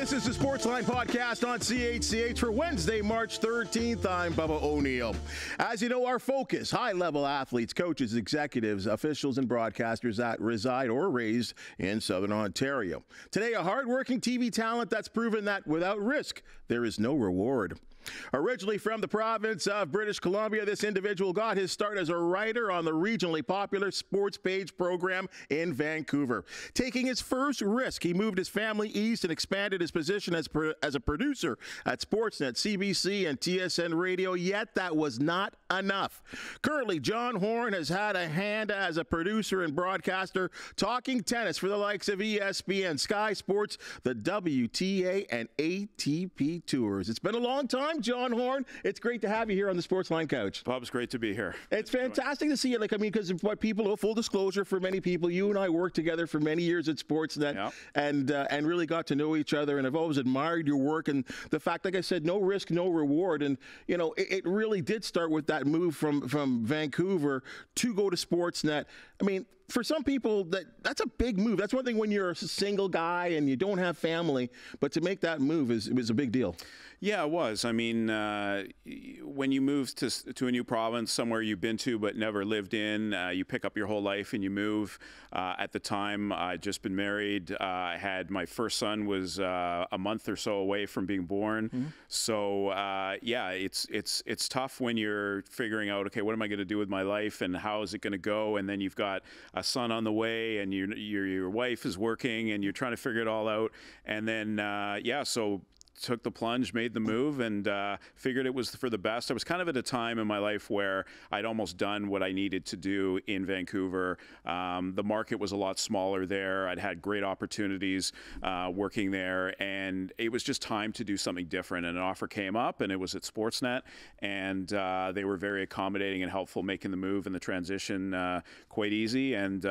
This is the Sportsline Podcast on CHCH for Wednesday, March 13th. I'm Bubba O'Neil. As you know, our focus, high-level athletes, coaches, executives, officials, and broadcasters that reside or raised in Southern Ontario. Today, a hard-working TV talent that's proven that without risk, there is no reward. Originally from the province of British Columbia, this individual got his start as a writer on the regionally popular Sports Page program in Vancouver. Taking his first risk, he moved his family east and expanded his position as a producer at Sportsnet, CBC, and TSN Radio, yet that was not enough. Currently, John Horn has had a hand as a producer and broadcaster, talking tennis for the likes of ESPN, Sky Sports, the WTA, and ATP Tours. It's been a long time, John Horn. It's great to have you here on the Sportsline couch. Bob, it's great to be here. It's fantastic to see you. Because what people, full disclosure for many people, you and I worked together for many years at Sportsnet, and really got to know each other. And I've always admired your work and the fact, like I said, no risk, no reward. And it really did start with that move from Vancouver to go to Sportsnet. I mean, for some people, that's a big move. That's one thing when you're a single guy and you don't have family, but to make that move was a big deal. Yeah, it was. I mean, when you move to a new province, somewhere you've been to but never lived in, you pick up your whole life and you move. At the time, I'd just been married. I had my first son was a month or so away from being born. Mm-hmm. So, yeah, it's tough when you're figuring out, okay, what am I going to do with my life and how is it going to go? And then you've got a son on the way and your wife is working and you're trying to figure it all out. And then, yeah, so took the plunge, made the move, and figured it was for the best. I was kind of at a time in my life where I'd almost done what I needed to do in Vancouver. The market was a lot smaller there. I'd had great opportunities working there, and it was just time to do something different. And an offer came up, and it was at Sportsnet, and they were very accommodating and helpful, making the move and the transition quite easy. And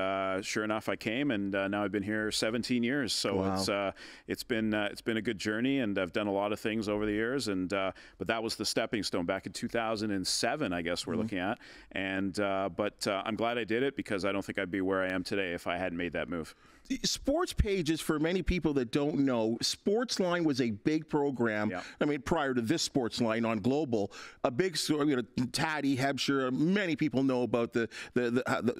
sure enough, I came, and now I've been here 17 years. So wow. It's been a good journey, and I've done a lot of things over the years, and but that was the stepping stone back in 2007, I guess we're looking at. And but I'm glad I did it, because I don't think I'd be where I am today if I hadn't made that move. Sports Pages, for many people that don't know, Sportsline was a big program. Yeah. I mean, prior to this Sportsline on Global, a big story. Taddy Hebsher, many people know about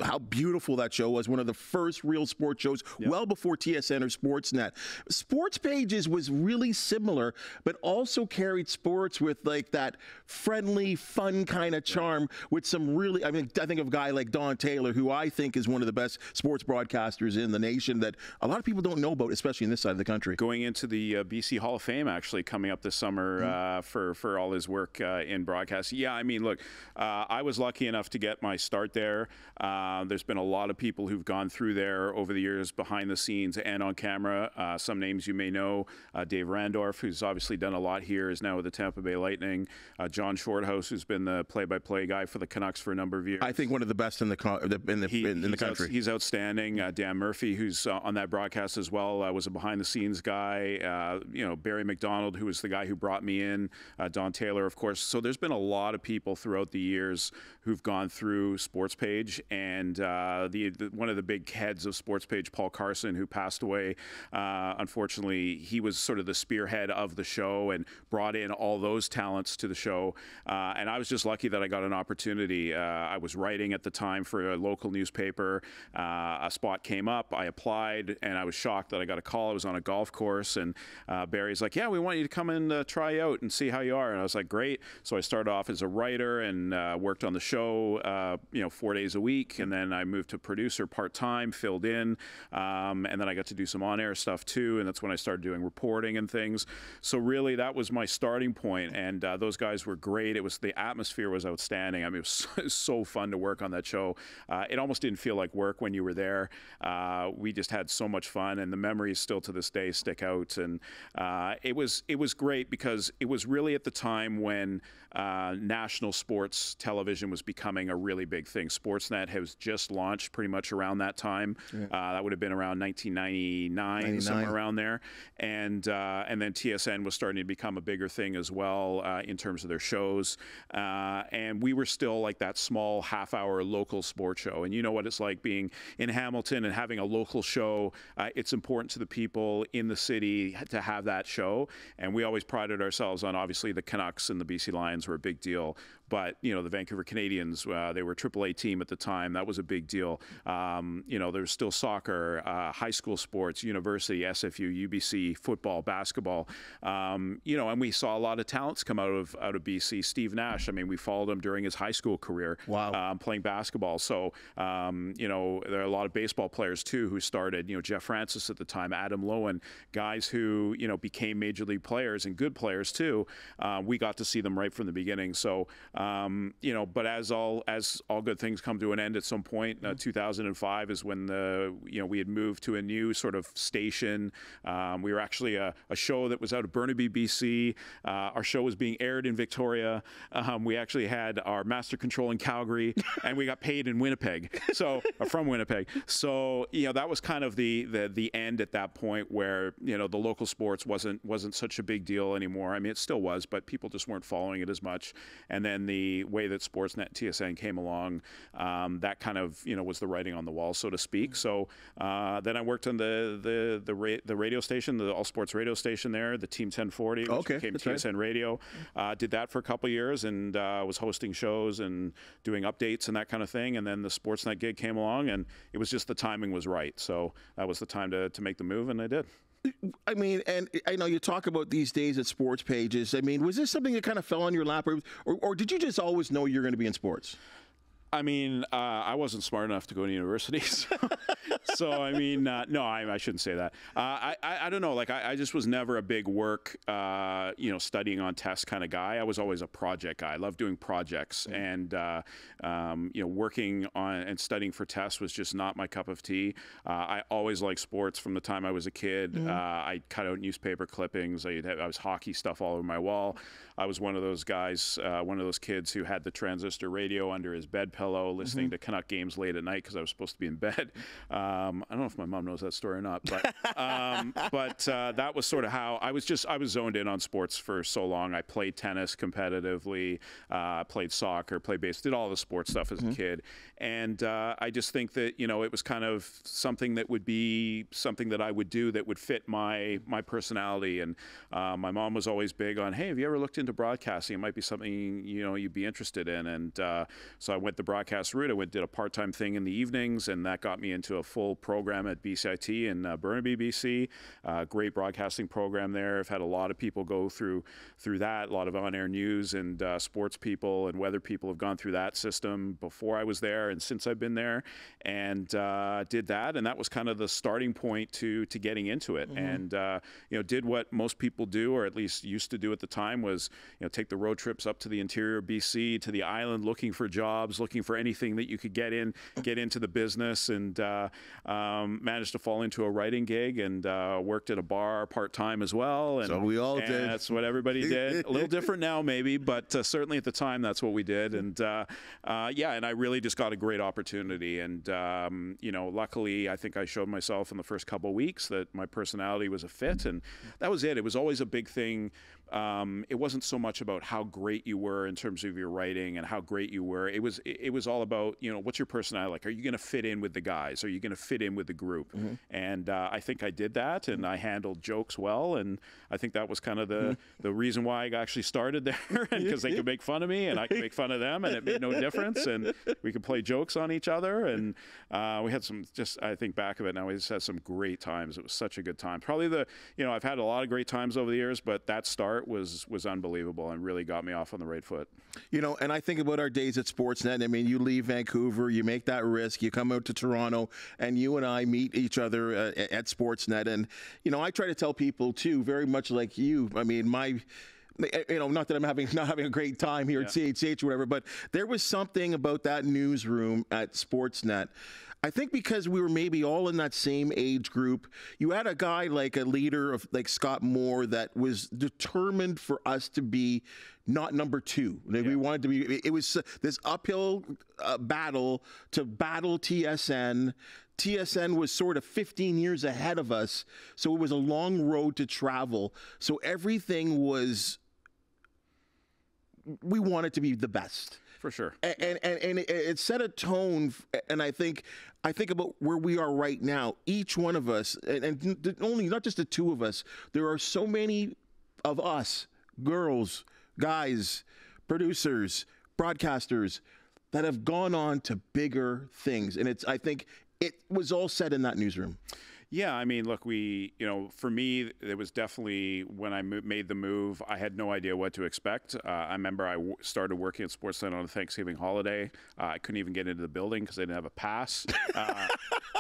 how beautiful that show was. One of the first real sports shows, well before TSN or Sportsnet. Sports Pages was really similar, but also carried sports with like that friendly, fun kind of charm with some really, I mean, I think of a guy like Don Taylor, who I think is one of the best sports broadcasters in the nation that a lot of people don't know about, especially in this side of the country. Going into the BC Hall of Fame, actually, coming up this summer for all his work in broadcast. Yeah, I mean, look, I was lucky enough to get my start there. There's been a lot of people who've gone through there over the years, behind the scenes and on camera. Some names you may know, Dave Randorf, who's obviously done a lot here, is now with the Tampa Bay Lightning. John Shorthouse, who's been the play-by-play guy for the Canucks for a number of years. I think one of the best in the country. He's outstanding. Dan Murphy, who's on that broadcast as well, was a behind-the-scenes guy. Barry McDonald, who was the guy who brought me in. Don Taylor, of course. So there's been a lot of people throughout the years who've gone through Sports Page, and one of the big heads of Sports Page, Paul Carson, who passed away. Unfortunately, he was sort of the spearhead of the show and brought in all those talents to the show. And I was just lucky that I got an opportunity. I was writing at the time for a local newspaper. A spot came up. I applied, and I was shocked that I got a call. I was on a golf course, and Barry's like, yeah, we want you to come and try out and see how you are. And I was like, great. So I started off as a writer and worked on the show 4 days a week, and then I moved to producer part-time, filled in, and then I got to do some on-air stuff too, and that's when I started doing reporting and things. So really, that was my starting point, and those guys were great. The atmosphere was outstanding. I mean, it was so fun to work on that show. It almost didn't feel like work when you were there. We just had so much fun, and the memories still to this day stick out. And it was great, because it was really at the time when national sports television was becoming a really big thing. Sportsnet has just launched pretty much around that time. Yeah. That would have been around 1999, somewhere around there. And then TSN was starting to become a bigger thing as well in terms of their shows. And we were still like that small half-hour local sports show. And you know what it's like being in Hamilton and having a local show. It's important to the people in the city to have that show. And we always prided ourselves on, obviously, the Canucks and the BC Lions were a big deal. But, you know, the Vancouver Canadians, they were a AAA team at the time. That was a big deal. You know, there's still soccer, high school sports, university, SFU, UBC, football, basketball. You know, and we saw a lot of talents come out of BC. Steve Nash, I mean, we followed him during his high school career. Wow. Playing basketball. So, you know, there are a lot of baseball players, too, who started, you know, Jeff Francis at the time, Adam Lowen, guys who, you know, became major league players and good players, too. We got to see them right from the beginning. So, you know, but as all good things come to an end at some point, 2005 is when we had moved to a new sort of station. We were actually a show that was out of Burnaby, BC. Our show was being aired in Victoria. We actually had our master control in Calgary, and we got paid in Winnipeg. So from Winnipeg. So, you know, that was kind of the end at that point where, you know, the local sports wasn't such a big deal anymore. I mean, it still was, but people just weren't following it as much. And then the way that Sportsnet TSN came along, that kind of, you know, was the writing on the wall, so to speak. So then I worked on the radio station, the all sports radio station there, the Team 1040, which became TSN Radio. Did that for a couple of years and was hosting shows and doing updates and that kind of thing. And then the Sportsnet gig came along, and it was just the timing was right. So that was the time to make the move, and I did. I mean, and I know you talk about these days at sports pages. I mean, was this something that kind of fell on your lap, or did you just always know you're going to be in sports? I mean, I wasn't smart enough to go to university, so I mean, no, I shouldn't say that. I don't know. Like, I just was never a big work, you know, studying on tests kind of guy. I was always a project guy. I loved doing projects, and you know, working on and studying for tests was just not my cup of tea. I always liked sports from the time I was a kid. I cut out newspaper clippings. I was hockey stuff all over my wall. I was one of those guys, one of those kids who had the transistor radio under his bed pillow, listening to Canuck games late at night because I was supposed to be in bed. I don't know if my mom knows that story or not, but that was sort of how I was zoned in on sports for so long. I played tennis competitively, played soccer, played baseball, did all the sports stuff as a kid. And I just think that, you know, it was kind of something that would be something that I would do that would fit my personality. And my mom was always big on, hey, have you ever looked into broadcasting? It might be something, you know, you'd be interested in. And so I went the broadcast route. I did a part-time thing in the evenings, and that got me into a full program at BCIT in Burnaby, BC. Great broadcasting program there. I've had a lot of people go through that. A lot of on-air news and sports people and weather people have gone through that system before I was there and since I've been there, and did that. And that was kind of the starting point to getting into it. And you know, did what most people do, or at least used to do at the time, was, you know, take the road trips up to the interior BC, to the island, looking for jobs, looking for anything that you could get into the business, and managed to fall into a writing gig, and worked at a bar part-time as well. And, so we all did. That's what everybody did. A little different now maybe, but certainly at the time that's what we did. And yeah, and I really just got a great opportunity. And you know, luckily I think I showed myself in the first couple of weeks that my personality was a fit, and that was it. It was always a big thing. It wasn't so much about how great you were in terms of your writing and how great you were. It was all about, you know, what's your personality like? Are you going to fit in with the guys? Are you going to fit in with the group? And I think I did that, and I handled jokes well, and I think that was kind of the reason why I actually started there, because they could make fun of me and I could make fun of them, and it made no difference, and we could play jokes on each other, and we had some, just I think back of it now, we just had some great times. It was such a good time. Probably you know, I've had a lot of great times over the years, but that start was unbelievable and really got me off on the right foot. You know, and I think about our days at Sportsnet. I mean, you leave Vancouver, you make that risk, you come out to Toronto, and you and I meet each other at Sportsnet. And, you know, I try to tell people, too, very much like you. I mean, you know, not that I'm not having a great time here at CHCH or whatever, but there was something about that newsroom at Sportsnet. I think because we were maybe all in that same age group, you had a guy like a leader of like Scott Moore that was determined for us to be not number two. We wanted to be, it was this uphill battle to battle TSN. TSN was sort of 15 years ahead of us, so it was a long road to travel. So everything was, we wanted to be the best. For sure. And it set a tone, and I think about where we are right now. Each one of us, and only not just the two of us, there are so many of us, girls, guys, producers, broadcasters, that have gone on to bigger things. And I think it was all said in that newsroom. Yeah, I mean, look, for me, it was definitely when I made the move, I had no idea what to expect. I remember I started working at Sportsline on a Thanksgiving holiday. I couldn't even get into the building because I didn't have a pass.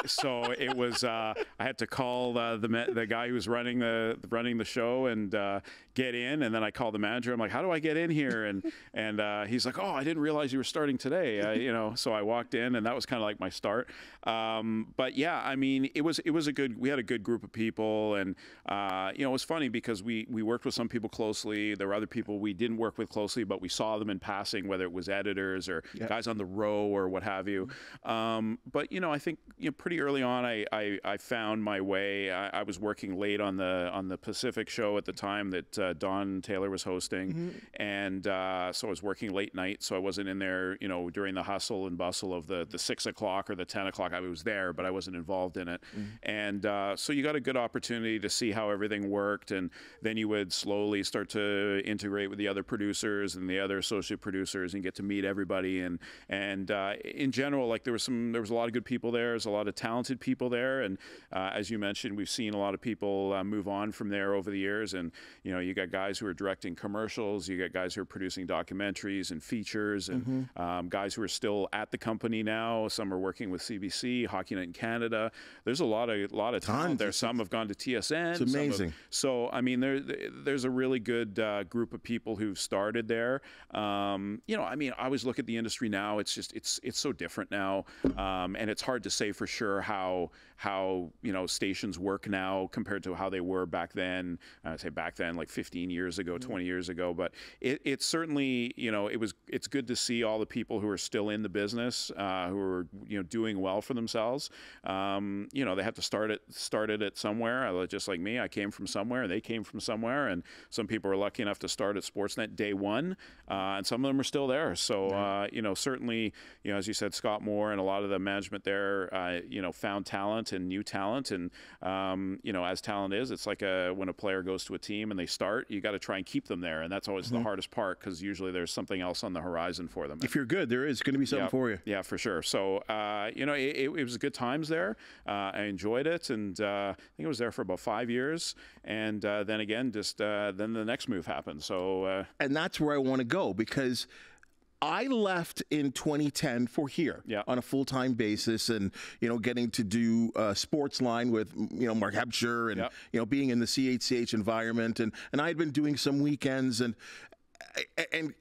So it was, I had to call the guy who was running the show and get in, and then I called the manager. I'm like, how do I get in here? And he's like, oh, I didn't realize you were starting today. So I walked in, and that was kind of like my start. But yeah, I mean, we had a good group of people, and it was funny because we worked with some people closely. There were other people we didn't work with closely, but we saw them in passing, whether it was editors or guys on the row or what have you. But I think pretty early on, I found my way. I was working late on the Pacific show at the time that Don Taylor was hosting, and so I was working late night, so I wasn't in there during the hustle and bustle of the 6 o'clock or the 10 o'clock. I was there, but I wasn't involved in it. And so you got a good opportunity to see how everything worked, and then you would slowly start to integrate with the other producers and the other associate producers and get to meet everybody. And in general, like there was a lot of good people there. There's a lot of talented people there, and as you mentioned, we've seen a lot of people move on from there over the years. And you got guys who are directing commercials, you got guys who are producing documentaries and features, and guys who are still at the company now. Some are working with CBC, Hockey Night in Canada. There's a lot of talent there. Some have gone to TSN. It's amazing. So I mean, there's a really good group of people who've started there. I mean, I always look at the industry now. It's just it's so different now, and it's hard to say for sure how stations work now compared to how they were back then. I say back then, like 15 years ago, 20 years ago. But it's certainly it's good to see all the people who are still in the business, who are doing well for themselves. They have to start it somewhere. Just like me, I came from somewhere, and they came from somewhere, and some people were lucky enough to start at Sportsnet day one, and some of them are still there. So certainly, as you said, Scott Moore and a lot of the management there, found talent and new talent, and as talent is, it's like when a player goes to a team and they start, you got to try and keep them there, and that's always the hardest part because usually there's something else on the horizon for them. If you're good, there is going to be something for you. Yeah, for sure. So it was good times there. I enjoyed it, and I think I was there for about 5 years, and then again, then the next move happened. So and that's where I want to go, because I left in 2010 for here on a full-time basis, and getting to do Sportsline with Mark Hebscher, and being in the CHCH environment, and I had been doing some weekends and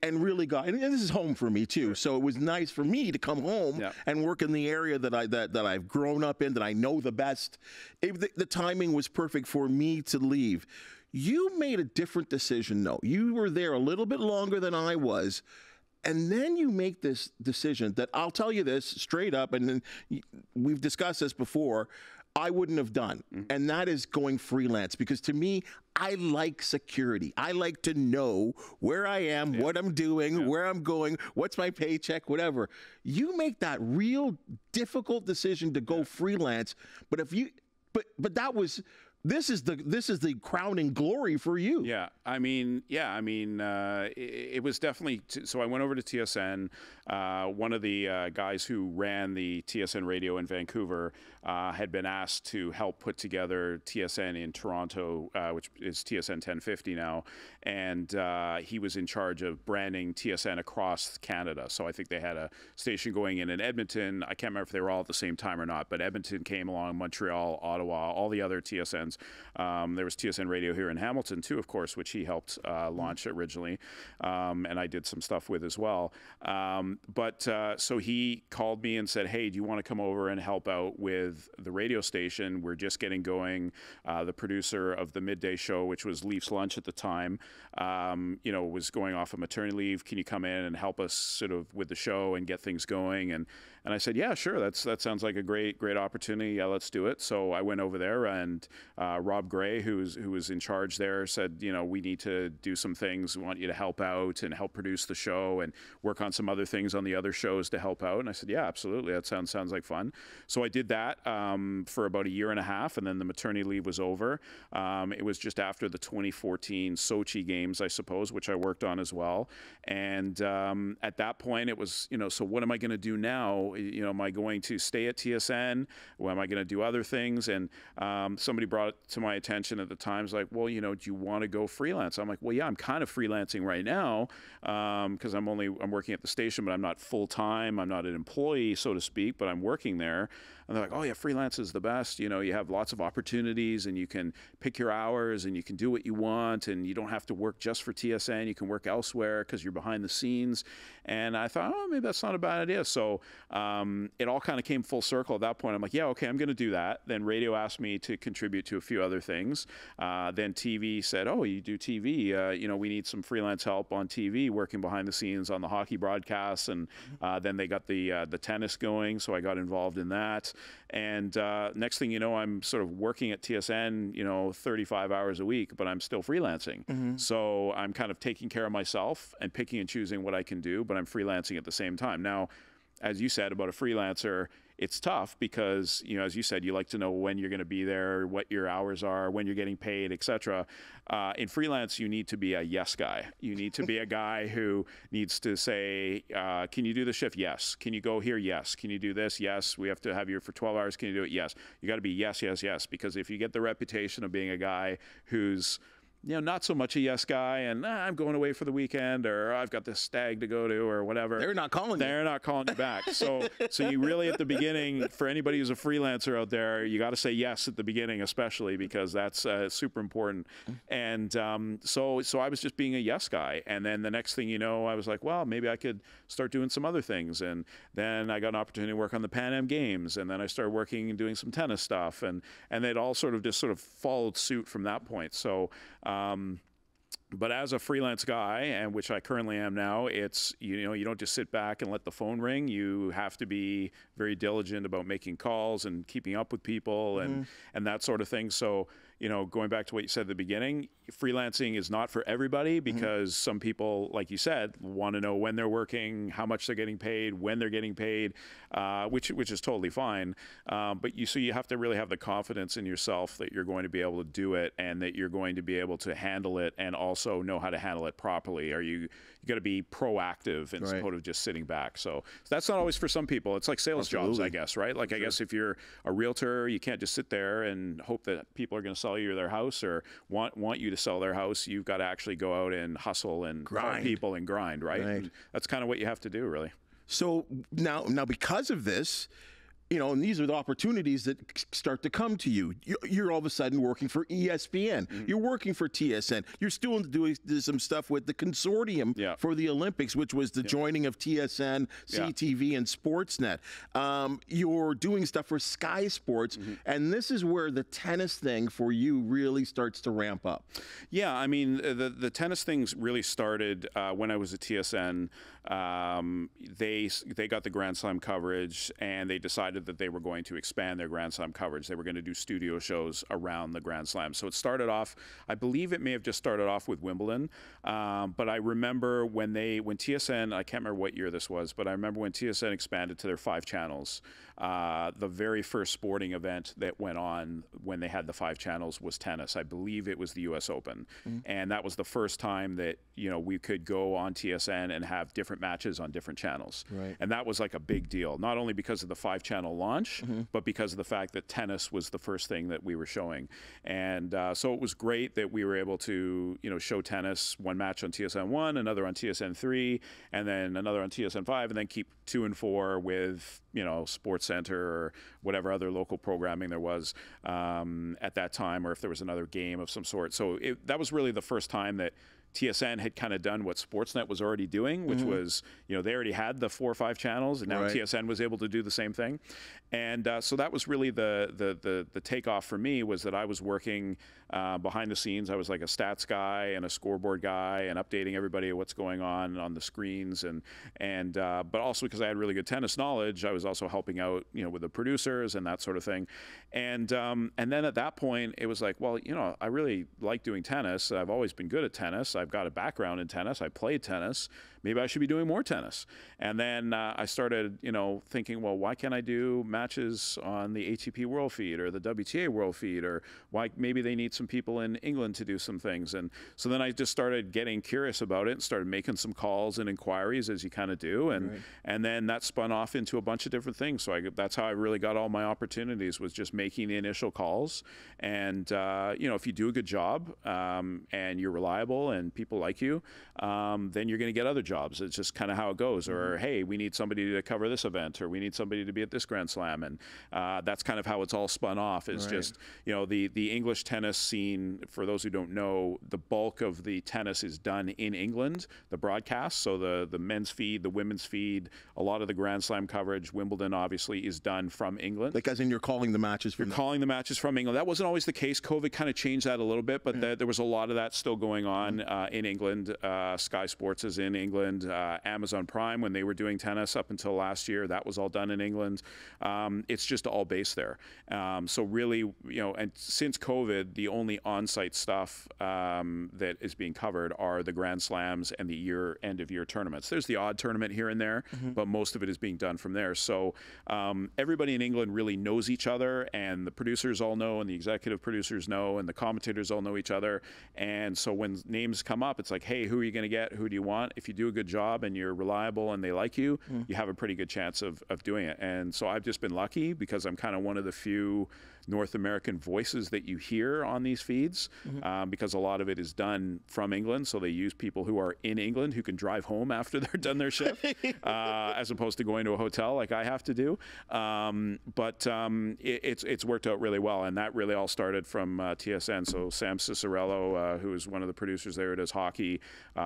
really and this is home for me too. So it was nice for me to come home and work in the area that I've grown up in, that I know the best. The timing was perfect for me to leave. You made a different decision, though. You were there a little bit longer than I was. And then you make this decision that, I'll tell you this straight up, and then we've discussed this before, I wouldn't have done. And that is going freelance, because to me, I like security. I like to know where I am, what I'm doing, where I'm going, what's my paycheck, whatever. You make that real difficult decision to go freelance, but this is the crowning glory for you. It was definitely so I went over to TSN. One of the guys who ran the TSN radio in Vancouver had been asked to help put together TSN in Toronto, which is TSN 1050 now, and he was in charge of branding TSN across Canada. So I think they had a station going in Edmonton. I can't remember if they were all at the same time or not, but Edmonton came along, Montreal, Ottawa, all the other TSNs. There was TSN radio here in Hamilton too, of course, which he helped launch originally, and I did some stuff with as well. So he called me and said, hey, do you want to come over and help out with the radio station? We're just getting going. The producer of the midday show, which was Leafs Lunch at the time, was going off of maternity leave. Can you come in and help us sort of with the show and get things going? And I said, yeah, sure. That sounds like a great opportunity. Yeah, let's do it. So I went over there, and Rob Gray, who was in charge there, said, we need to do some things. We want you to help out and help produce the show and work on some other things on the other shows to help out. And I said, yeah, absolutely. That sounds like fun. So I did that for about a year and a half, and then the maternity leave was over. It was just after the 2014 Sochi games, I suppose, which I worked on as well. And at that point, it was, so what am I going to do now? Am I going to stay at TSN? Or am I going to do other things? And somebody brought it to my attention at the time, like, well, do you want to go freelance? I'm like, well, yeah, I'm kind of freelancing right now because I'm working at the station, but I'm not full time. I'm not an employee, so to speak, but I'm working there. And they're like, oh yeah, freelance is the best. You have lots of opportunities, and you can pick your hours, and you can do what you want, and you don't have to work just for TSN. You can work elsewhere because you're behind the scenes. And I thought, oh, maybe that's not a bad idea. So it all kind of came full circle at that point. I'm like, yeah, okay, I'm going to do that. Then radio asked me to contribute to a few other things. Then TV said, oh, you do TV. We need some freelance help on TV, working behind the scenes on the hockey broadcasts. And then they got the tennis going, so I got involved in that. And next thing you know, I'm sort of working at TSN, 35 hours a week, but I'm still freelancing. So I'm kind of taking care of myself and picking and choosing what I can do, but I'm freelancing at the same time. Now, as you said about a freelancer, it's tough because, as you said, you like to know when you're going to be there, what your hours are, when you're getting paid, etc. In freelance, you need to be a yes guy. You need to be a guy who needs to say, can you do the shift? Yes. Can you go here? Yes. Can you do this? Yes. We have to have you for 12 hours. Can you do it? Yes. You got to be yes, yes, yes. Because if you get the reputation of being a guy who's not so much a yes guy, and I'm going away for the weekend, or I've got this stag to go to, or whatever. They're not calling you. They're not calling you back. So you really, at the beginning, for anybody who's a freelancer out there, you got to say yes at the beginning, especially because that's super important. And so I was just being a yes guy. And then the next thing you know, I was like, well, maybe I could start doing some other things. And then I got an opportunity to work on the Pan Am Games. And then I started working and doing some tennis stuff. And it all sort of followed suit from that point. So, but as a freelance guy, and which I currently am now, it's, you don't just sit back and let the phone ring. You have to be very diligent about making calls and keeping up with people and that sort of thing. So, going back to what you said at the beginning, freelancing is not for everybody because some people, like you said, want to know when they're working, how much they're getting paid, when they're getting paid, which is totally fine. But you have to really have the confidence in yourself that you're going to be able to do it and that you're going to be able to handle it and also know how to handle it properly. You got to be proactive instead of just sitting back. So that's not always for some people. It's like sales jobs, I guess, right? Like, I guess if you're a realtor, you can't just sit there and hope that people are going to sell you their house or want you to sell their house. You've got to actually go out and hustle and call people and grind, right? And that's kind of what you have to do, really. So now because of this, and these are the opportunities that start to come to you. You're all of a sudden working for ESPN. You're working for TSN. You're still doing some stuff with the consortium for the Olympics, which was the joining of TSN, CTV, and Sportsnet. You're doing stuff for Sky Sports, and this is where the tennis thing for you really starts to ramp up. Yeah, I mean, the tennis things really started when I was at TSN. They got the Grand Slam coverage, and they decided that they were going to expand their Grand Slam coverage. They were going to do studio shows around the Grand Slam. So it started off, I believe it may have just started off with Wimbledon, but I remember when TSN, I can't remember what year this was, but I remember when TSN expanded to their 5 channels, the very first sporting event that went on when they had the 5 channels was tennis. I believe it was the US Open. And that was the first time that, we could go on TSN and have different matches on different channels. And that was like a big deal, not only because of the 5-channel launch, but because of the fact that tennis was the first thing that we were showing. And so it was great that we were able to, show tennis, one match on TSN 1, another on TSN 3, and then another on TSN 5, and then keep 2 and 4 with, Sports Center or whatever other local programming there was at that time, or if there was another game of some sort. So that was really the first time that TSN had kind of done what Sportsnet was already doing, which was, they already had the 4 or 5 channels, and now TSN was able to do the same thing. And so that was really the takeoff for me, was that I was working behind the scenes. I was like a stats guy and a scoreboard guy and updating everybody what's going on the screens, but also because I had really good tennis knowledge, I was also helping out, with the producers and that sort of thing. And then at that point, it was like, well, I really like doing tennis. I've always been good at tennis. I've got a background in tennis. I played tennis. Maybe I should be doing more tennis. And then I started, thinking, well, why can't I do matches on the ATP World Feed or the WTA World Feed, or why maybe they need some people in England to do some things. And so then I just started getting curious about it and started making some calls and inquiries, as you kind of do. And then that spun off into a bunch of different things. So that's how I really got all my opportunities, was just making the initial calls. And, if you do a good job and you're reliable and people like you, then you're going to get other jobs. It's just kind of how it goes. Or, hey, we need somebody to cover this event, or we need somebody to be at this Grand Slam. And that's kind of how it's all spun off. Is just, the English tennis scene, for those who don't know, the bulk of the tennis is done in England, the broadcast. So the men's feed, the women's feed, a lot of the Grand Slam coverage, Wimbledon obviously, is done from England. Like, as in, you're calling the matches from calling the matches from England. That wasn't always the case. COVID kind of changed that a little bit, but there was a lot of that still going on in England. Sky Sports is in England. Amazon Prime, when they were doing tennis up until last year, that was all done in England. It's just all based there. So really, and since COVID, the only on-site stuff that is being covered are the Grand Slams and the end-of-year tournaments. There's the odd tournament here and there, but most of it is being done from there. So everybody in England really knows each other, and the producers all know, and the executive producers know, and the commentators all know each other. And so when names come up, it's like, hey, who are you going to get? Who do you want? If you do a good job and you're reliable and they like you, you have a pretty good chance of doing it. And so I've just been lucky, because I'm kind of one of the few North American voices that you hear on these feeds, because a lot of it is done from England. So they use people who are in England who can drive home after they're done their shift, as opposed to going to a hotel like I have to do. But it's worked out really well, and that really all started from TSN. So Sam Cicerello, who is one of the producers there, does hockey,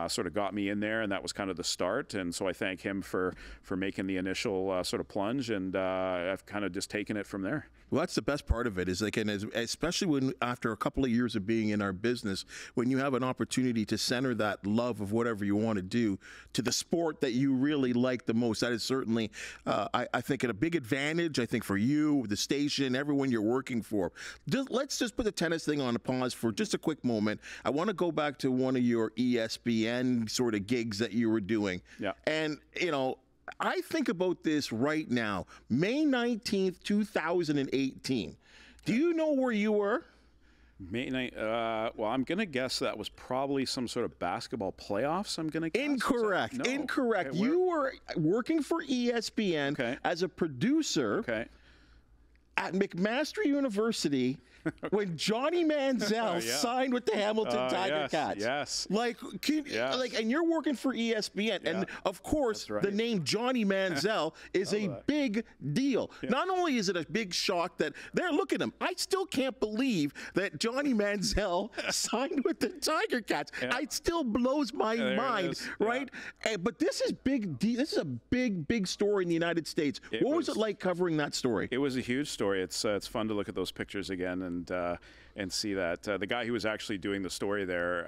sort of got me in there, and that was kind of the start. And so I thank him for making the initial sort of plunge, and I've kind of just taken it from there. Well, that's the best part of it, is like, and especially when after a couple of years of being in our business, when you have an opportunity to center that love of whatever you want to do to the sport that you really like the most, that is certainly, I think, a big advantage, I think, for you, the station, everyone you're working for. Let's just put the tennis thing on a pause for just a quick moment. I want to go back to one of your ESPN sort of gigs that you were doing. Yeah. And, I think about this right now, May 19th, 2018. Do you know where you were? May 9th, well, I'm going to guess that was probably some sort of basketball playoffs, I'm going to guess. Incorrect. No. Incorrect. Okay, you were working for ESPN as a producer at McMaster University when Johnny Manziel signed with the Hamilton Tiger Cats. Yes. And you're working for ESPN, and of course, the name Johnny Manziel is a big deal. Yeah. Not only is it a big shock that look at him. I still can't believe that Johnny Manziel signed with the Tiger Cats. Yeah. It still blows my mind, right? Yeah. But this is big. This is a big story in the United States. What was it like covering that story? It was a huge story. It's fun to look at those pictures again and see that the guy who was actually doing the story there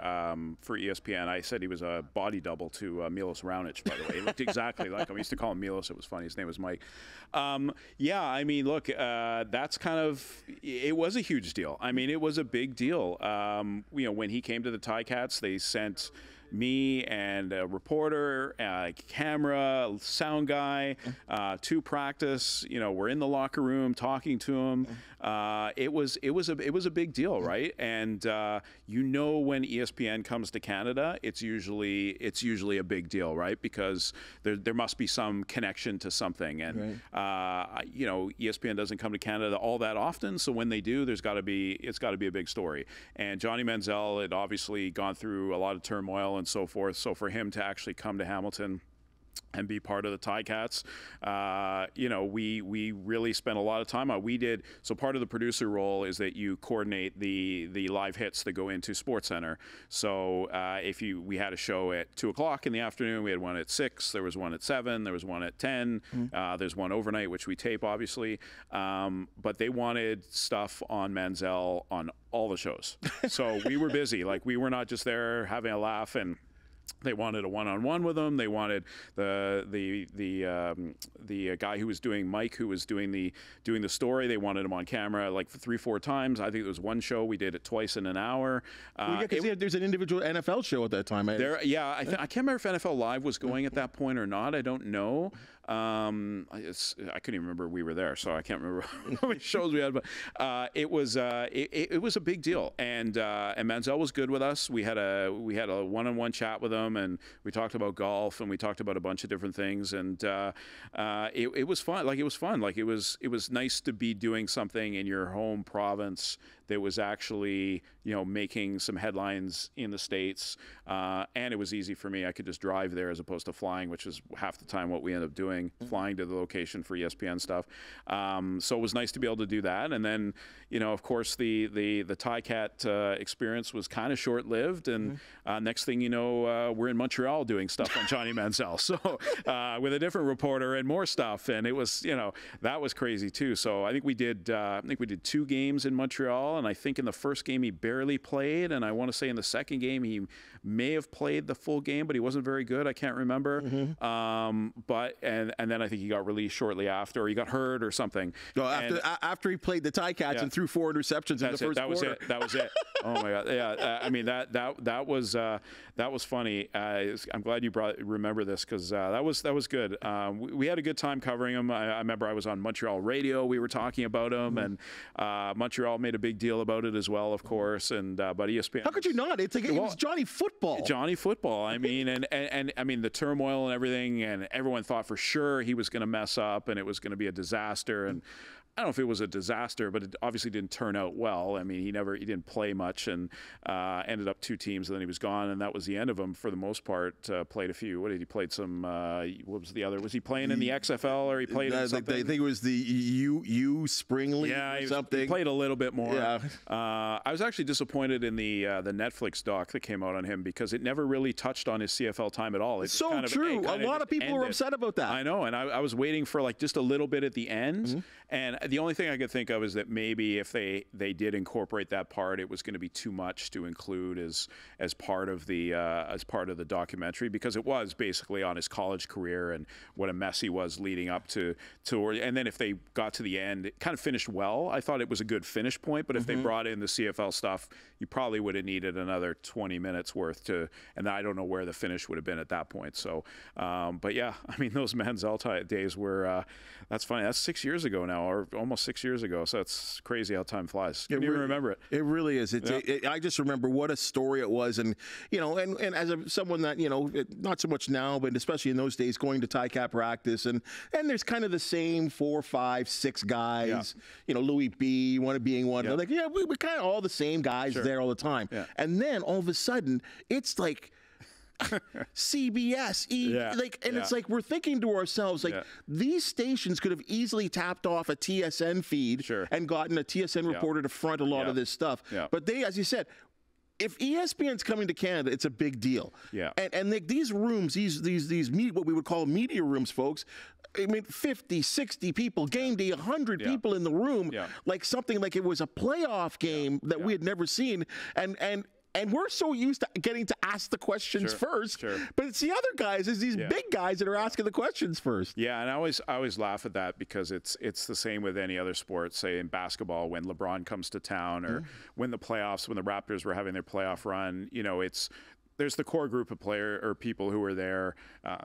for ESPN, I said he was a body double to Milos Raonic, by the way. He looked exactly like him. I used to call him Milos. It was funny. His name was Mike. I mean, look, that's kind of, it was a huge deal. I mean, it was a big deal. When he came to the Ticats, they sent me and a reporter, camera, sound guy, to practice. We're in the locker room talking to him. It was a big deal, right? And when ESPN comes to Canada, it's usually a big deal, right? Because there must be some connection to something, and ESPN doesn't come to Canada all that often. So when they do, it's got to be a big story. And Johnny Manziel had obviously gone through a lot of turmoil and so forth. So for him to actually come to Hamilton and be part of the Ticats. You know, we really spent a lot of time on. So part of the producer role is that you coordinate the live hits that go into SportsCenter. So we had a show at 2:00 in the afternoon, we had one at 6, there was one at 7, there was one at 10, there's one overnight, which we tape, obviously. But they wanted stuff on Manziel on all the shows. So we were busy. Like, we were not just there having a laugh, and they wanted a one-on-one with him. They wanted the guy who was doing Mike, who was doing the story. They wanted him on camera like 3-4 times. I think there was one show we did it twice in an hour. There's an individual NFL show at that time. I can't remember if NFL Live was going at that point or not. I don't know. I couldn't even remember we were there, so I can't remember how many shows we had. But it was a big deal, and Manziel was good with us. We had a one-on-one chat with him, and we talked about golf, and we talked about a bunch of different things, and it was fun. Like, it was fun. Like, it was nice to be doing something in your home province that was actually, you know, making some headlines in the States, and it was easy for me. I could just drive there as opposed to flying, which is half the time what we end up doing, flying to the location for ESPN stuff. So it was nice to be able to do that. And then, you know, of course, the Ticat experience was kind of short-lived, and next thing you know, we're in Montreal doing stuff on Johnny Manziel, so with a different reporter and more stuff, and it was, you know, that was crazy too. So I think we did 2 games in Montreal. And I think in the first game he barely played, and I want to say in the second game he may have played the full game, but he wasn't very good. I can't remember. But then I think he got released shortly after, or he got hurt or something. No, after he played the Ticats and threw 4 interceptions in the first quarter. That was it. Oh my God. Yeah. I mean, that was funny. I'm glad you remember this, because that was good. We had a good time covering him. I remember I was on Montreal radio. We were talking about him, and Montreal made a big deal about it as well, of course. And but ESPN. How could you not? It was Johnny Football. Johnny Football. I mean, and I mean, the turmoil and everything, and everyone thought for sure he was going to mess up and it was going to be a disaster. And I don't know if it was a disaster, but it obviously didn't turn out well. I mean, he didn't play much, and ended up 2 teams, and then he was gone, and that was the end of him for the most part. Played a few. What did he played some? What was the other? Was he playing in the XFL, or he played in something? I think it was the U Spring League or something. He played a little bit more. Yeah. I was actually disappointed in the Netflix doc that came out on him, because it never really touched on his CFL time at all. It's so true. A lot of people were upset about that. I know, and I was waiting for like just a little bit at the end, and the only thing I could think of is that maybe if they did incorporate that part, it was going to be too much to include as part of the documentary, because it was basically on his college career and what a mess he was leading up to. And then if they got to the end, it kind of finished well. I thought it was a good finish point, but if they brought in the CFL stuff, you probably would have needed another 20 minutes worth and I don't know where the finish would have been at that point. So, but yeah, I mean, those Manziel days were, that's funny. That's 6 years ago now, or almost 6 years ago. So it's crazy how time flies. Can you remember it? It really is. I just remember what a story it was. And, you know, and as someone that, you know, not so much now, but especially in those days, going to Ticat practice, and there's kind of the same 4, 5, 6 guys, you know, Louis B, being one. Like, yeah, we're kind of all the same guys there all the time. Yeah. And then all of a sudden, it's like CBS, it's like we're thinking to ourselves, like, these stations could have easily tapped off a TSN feed and gotten a TSN reporter to front a lot of this stuff. But they, as you said, if ESPN's coming to Canada, it's a big deal. Yeah. And these rooms, these what we would call media rooms, folks, I mean, 50, 60 people, game day, 100 people in the room, like something like it was a playoff game that we had never seen. And we're so used to getting to ask the questions first, but it's the other guys, it's these big guys that are asking the questions first. Yeah, and I always laugh at that, because it's the same with any other sport. Say in basketball, when LeBron comes to town, or when the playoffs, when the Raptors were having their playoff run, you know, there's the core group of people who are there.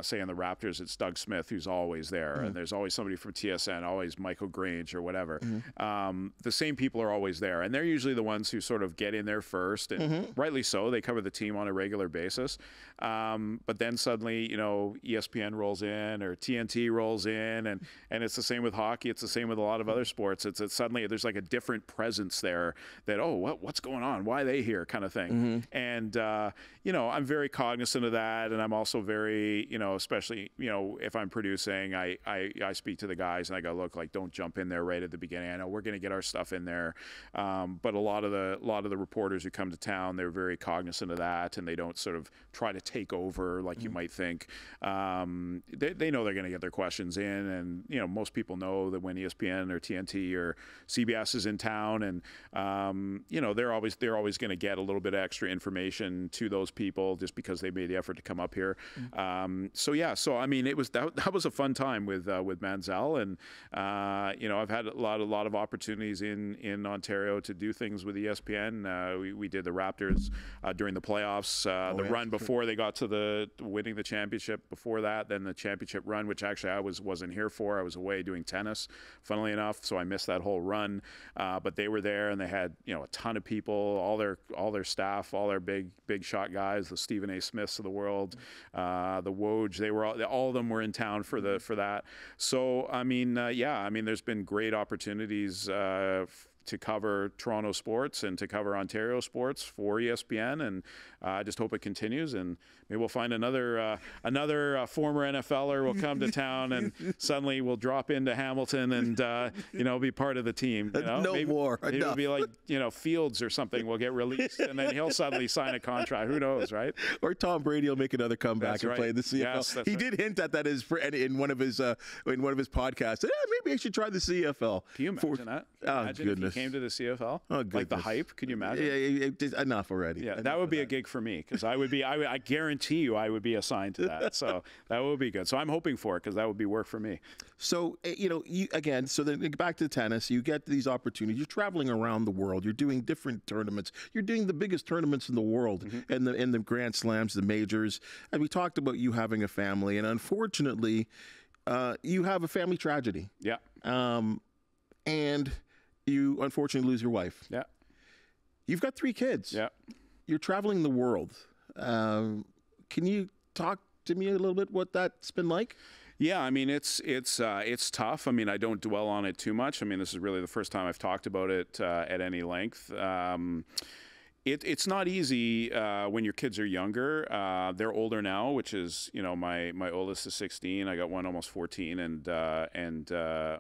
Say in the Raptors, it's Doug Smith, who's always there, and there's always somebody from TSN, always Michael Grange or whatever. The same people are always there, and they're usually the ones who sort of get in there first, and rightly so. They cover the team on a regular basis. But then suddenly, you know, ESPN rolls in, or TNT rolls in, and it's the same with hockey. It's the same with a lot of other sports. It's suddenly there's like a different presence there that, oh, what's going on? Why are they here? Kind of thing. And you know, I'm very cognizant of that, and I'm also very, especially, if I'm producing, I speak to the guys and I go, look, like, don't jump in there right at the beginning. I know we're going to get our stuff in there, but a lot of the reporters who come to town, they're very cognizant of that, and they don't sort of try to take over like you might think. They know they're going to get their questions in, and most people know that when ESPN or TNT or CBS is in town, and they're always going to get a little bit of extra information to those people just because they made the effort to come up here. So I mean, that was a fun time with Manziel, and I've had a lot of opportunities in Ontario to do things with ESPN. We did the Raptors during the playoffs, run before they got to winning the championship. Before that, then the championship run, which actually I wasn't here for. I was away doing tennis, funnily enough, so I missed that whole run. But they were there, and they had a ton of people, all their staff, all their big shot guys, the Stephen A. Smiths of the world, the Woj. They were all of them were in town for that. So I mean, there's been great opportunities to cover Toronto sports and to cover Ontario sports for ESPN, and I just hope it continues, and maybe we'll find another former NFLer will come to town, and suddenly we'll drop into Hamilton and be part of the team. Maybe it'll be like Fields or something will get released, and then he'll suddenly sign a contract. Who knows, right? Or Tom Brady will make another comeback and play in the CFL. Yes, he did hint at that in one of his podcasts. Maybe I should try the CFL. Can you imagine that? Imagine goodness. If he came to the CFL. Oh, goodness. Like the hype. Can you imagine? Yeah, enough already. Yeah, that would be a gig for me, because I guarantee you I would be assigned to that. So that would be good. So I'm hoping for it, because that would be work for me. So, so then back to tennis, you get these opportunities. You're traveling around the world. You're doing different tournaments. You're doing the biggest tournaments in the world, in the Grand Slams, the majors. And we talked about you having a family, and unfortunately, you have a family tragedy. Yeah. And you unfortunately lose your wife. Yeah. You've got 3 kids. Yeah. You're traveling the world. Can you talk to me a little bit what that's been like? Yeah, I mean, it's tough. I mean, I don't dwell on it too much. I mean, this is really the first time I've talked about it at any length. It's not easy when your kids are younger. They're older now, which is, my oldest is 16. I got one almost 14, and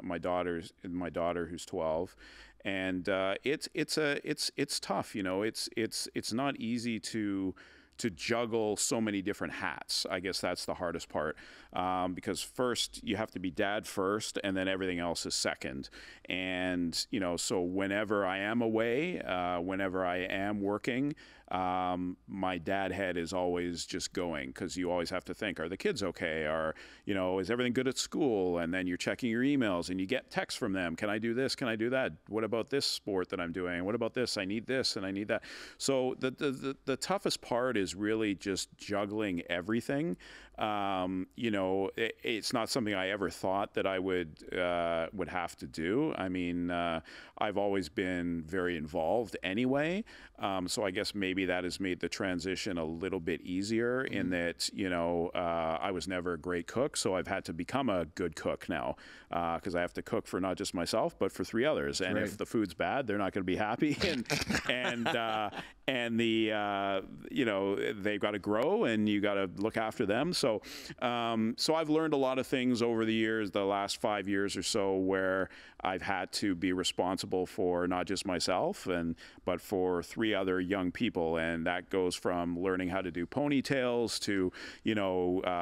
my daughter who's 12. And it's tough. It's not easy to juggle so many different hats. I guess that's the hardest part, because first you have to be dad first, and then everything else is second. And so whenever I am away, whenever I am working, my dad head is always just going, because you always have to think, are the kids okay? Is everything good at school? And then you're checking your emails and you get texts from them. Can I do this? Can I do that? What about this sport that I'm doing? What about this? I need this and I need that. So the toughest part is really just juggling everything. It's not something I ever thought that I would have to do. I mean, I've always been very involved anyway. So I guess maybe that has made the transition a little bit easier in that, I was never a great cook, so I've had to become a good cook now, because I have to cook for not just myself, but for 3 others. That's and right. If the food's bad, they're not going to be happy. And they've got to grow, and you got to look after them. So I've learned a lot of things over the years, the last 5 years or so, where I've had to be responsible for not just myself, but for 3 other young people. And that goes from learning how to do ponytails to,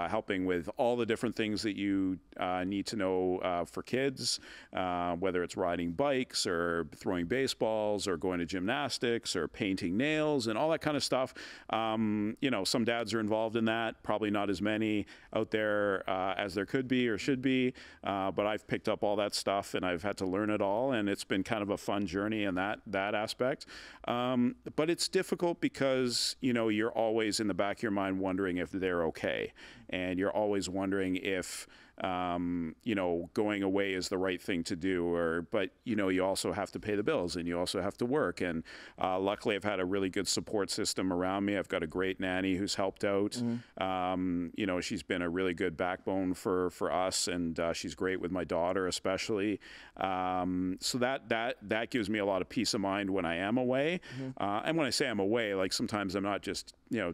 helping with all the different things that you need to know for kids, whether it's riding bikes or throwing baseballs or going to gymnastics or painting nails and all that kind of stuff. Some dads are involved in that, probably not as many out there as there could be or should be, but I've picked up all that stuff and I've had to learn it all, and it's been kind of a fun journey in that aspect. But it's difficult because, you're always in the back of your mind wondering if they're okay, and you're always wondering if going away is the right thing to do, but you also have to pay the bills and you also have to work. And luckily I've had a really good support system around me. I've got a great nanny who's helped out. Mm-hmm. She's been a really good backbone for us, and she's great with my daughter especially. So that gives me a lot of peace of mind when I am away. Mm-hmm. And when I say I'm away, like sometimes I'm not just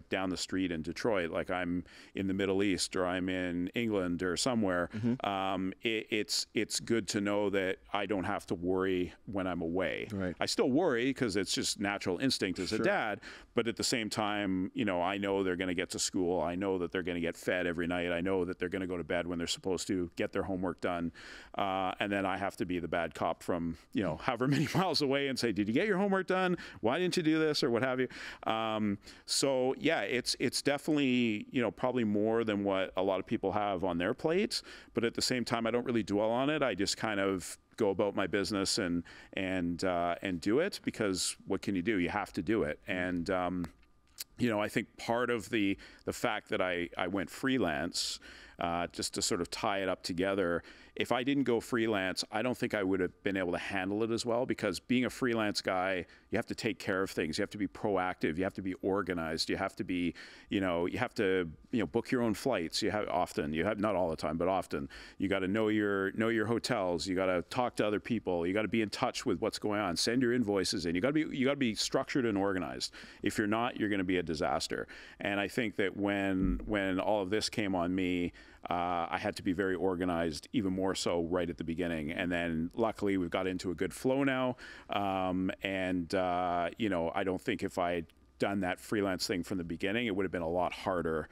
down the street in Detroit, like I'm in the Middle East or I'm in England or somewhere, it's good to know that I don't have to worry when I'm away. Right. I still worry because it's just natural instinct as a dad, but at the same time, I know they're going to get to school. I know that they're going to get fed every night. I know that they're going to go to bed when they're supposed to, get their homework done. And then I have to be the bad cop from, however many miles away and say, did you get your homework done? Why didn't you do this or what have you? So yeah, it's definitely, probably more than what a lot of people have on their plates. But at the same time, I don't really dwell on it. I just kind of go about my business and do it, because what can you do? You have to do it. And, I think part of the fact that I went freelance, just to sort of tie it up together, if I didn't go freelance, I don't think I would have been able to handle it as well, because being a freelance guy, you have to take care of things. You have to be proactive. You have to be organized. You have to be, book your own flights. Not all the time, but often. You got to know your hotels. You got to talk to other people. You got to be in touch with what's going on. Send your invoices in. You got to be structured and organized. If you're not, you're going to be a disaster. And I think that when all of this came on me, I had to be very organized, even more so right at the beginning. And then luckily we've got into a good flow now. I don't think if I had done that freelance thing from the beginning, it would have been a lot harder.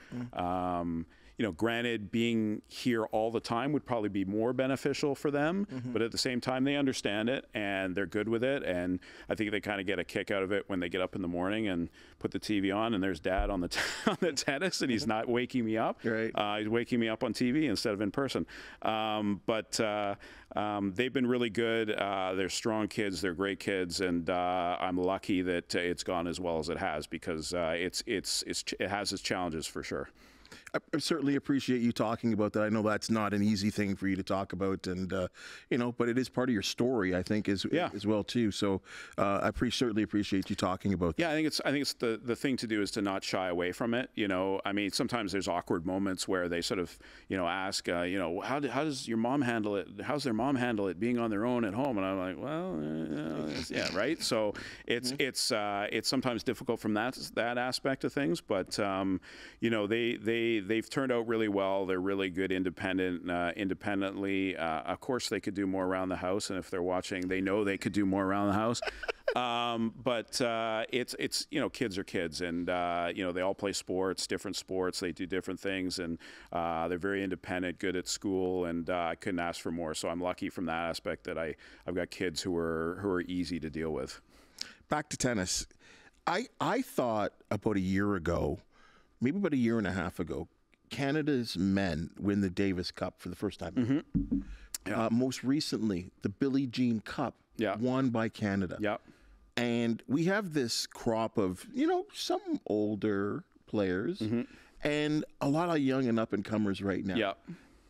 Granted, being here all the time would probably be more beneficial for them, but at the same time, they understand it and they're good with it. And I think they kind of get a kick out of it when they get up in the morning and put the TV on and there's Dad on the on the tennis, and he's not waking me up. Right. He's waking me up on TV instead of in person. They've been really good. They're strong kids. They're great kids, and I'm lucky that it's gone as well as it has, because it has its challenges for sure. I certainly appreciate you talking about that. I know that's not an easy thing for you to talk about, and but it is part of your story, I think, as well too. So I certainly appreciate you talking about that. Yeah, I think it's the thing to do is to not shy away from it. I mean, sometimes there's awkward moments where they sort of ask, how does your mom handle it? How's their mom handle it being on their own at home? And I'm like, well, yeah, right. So it's sometimes difficult from that aspect of things, but they've turned out really well. They're really good independently. Of course, they could do more around the house, and if they're watching, they know they could do more around the house. But it's kids are kids, and they all play different sports. They do different things, and they're very independent, good at school, and I couldn't ask for more. So I'm lucky from that aspect that I've got kids who are easy to deal with. Back to tennis. I thought about a year ago, maybe about a year and a half ago, Canada's men win the Davis Cup for the first time. Yeah. Most recently, the Billie Jean Cup, won by Canada. Yeah. And we have this crop of, some older players and a lot of young and up-and-comers right now. Yeah.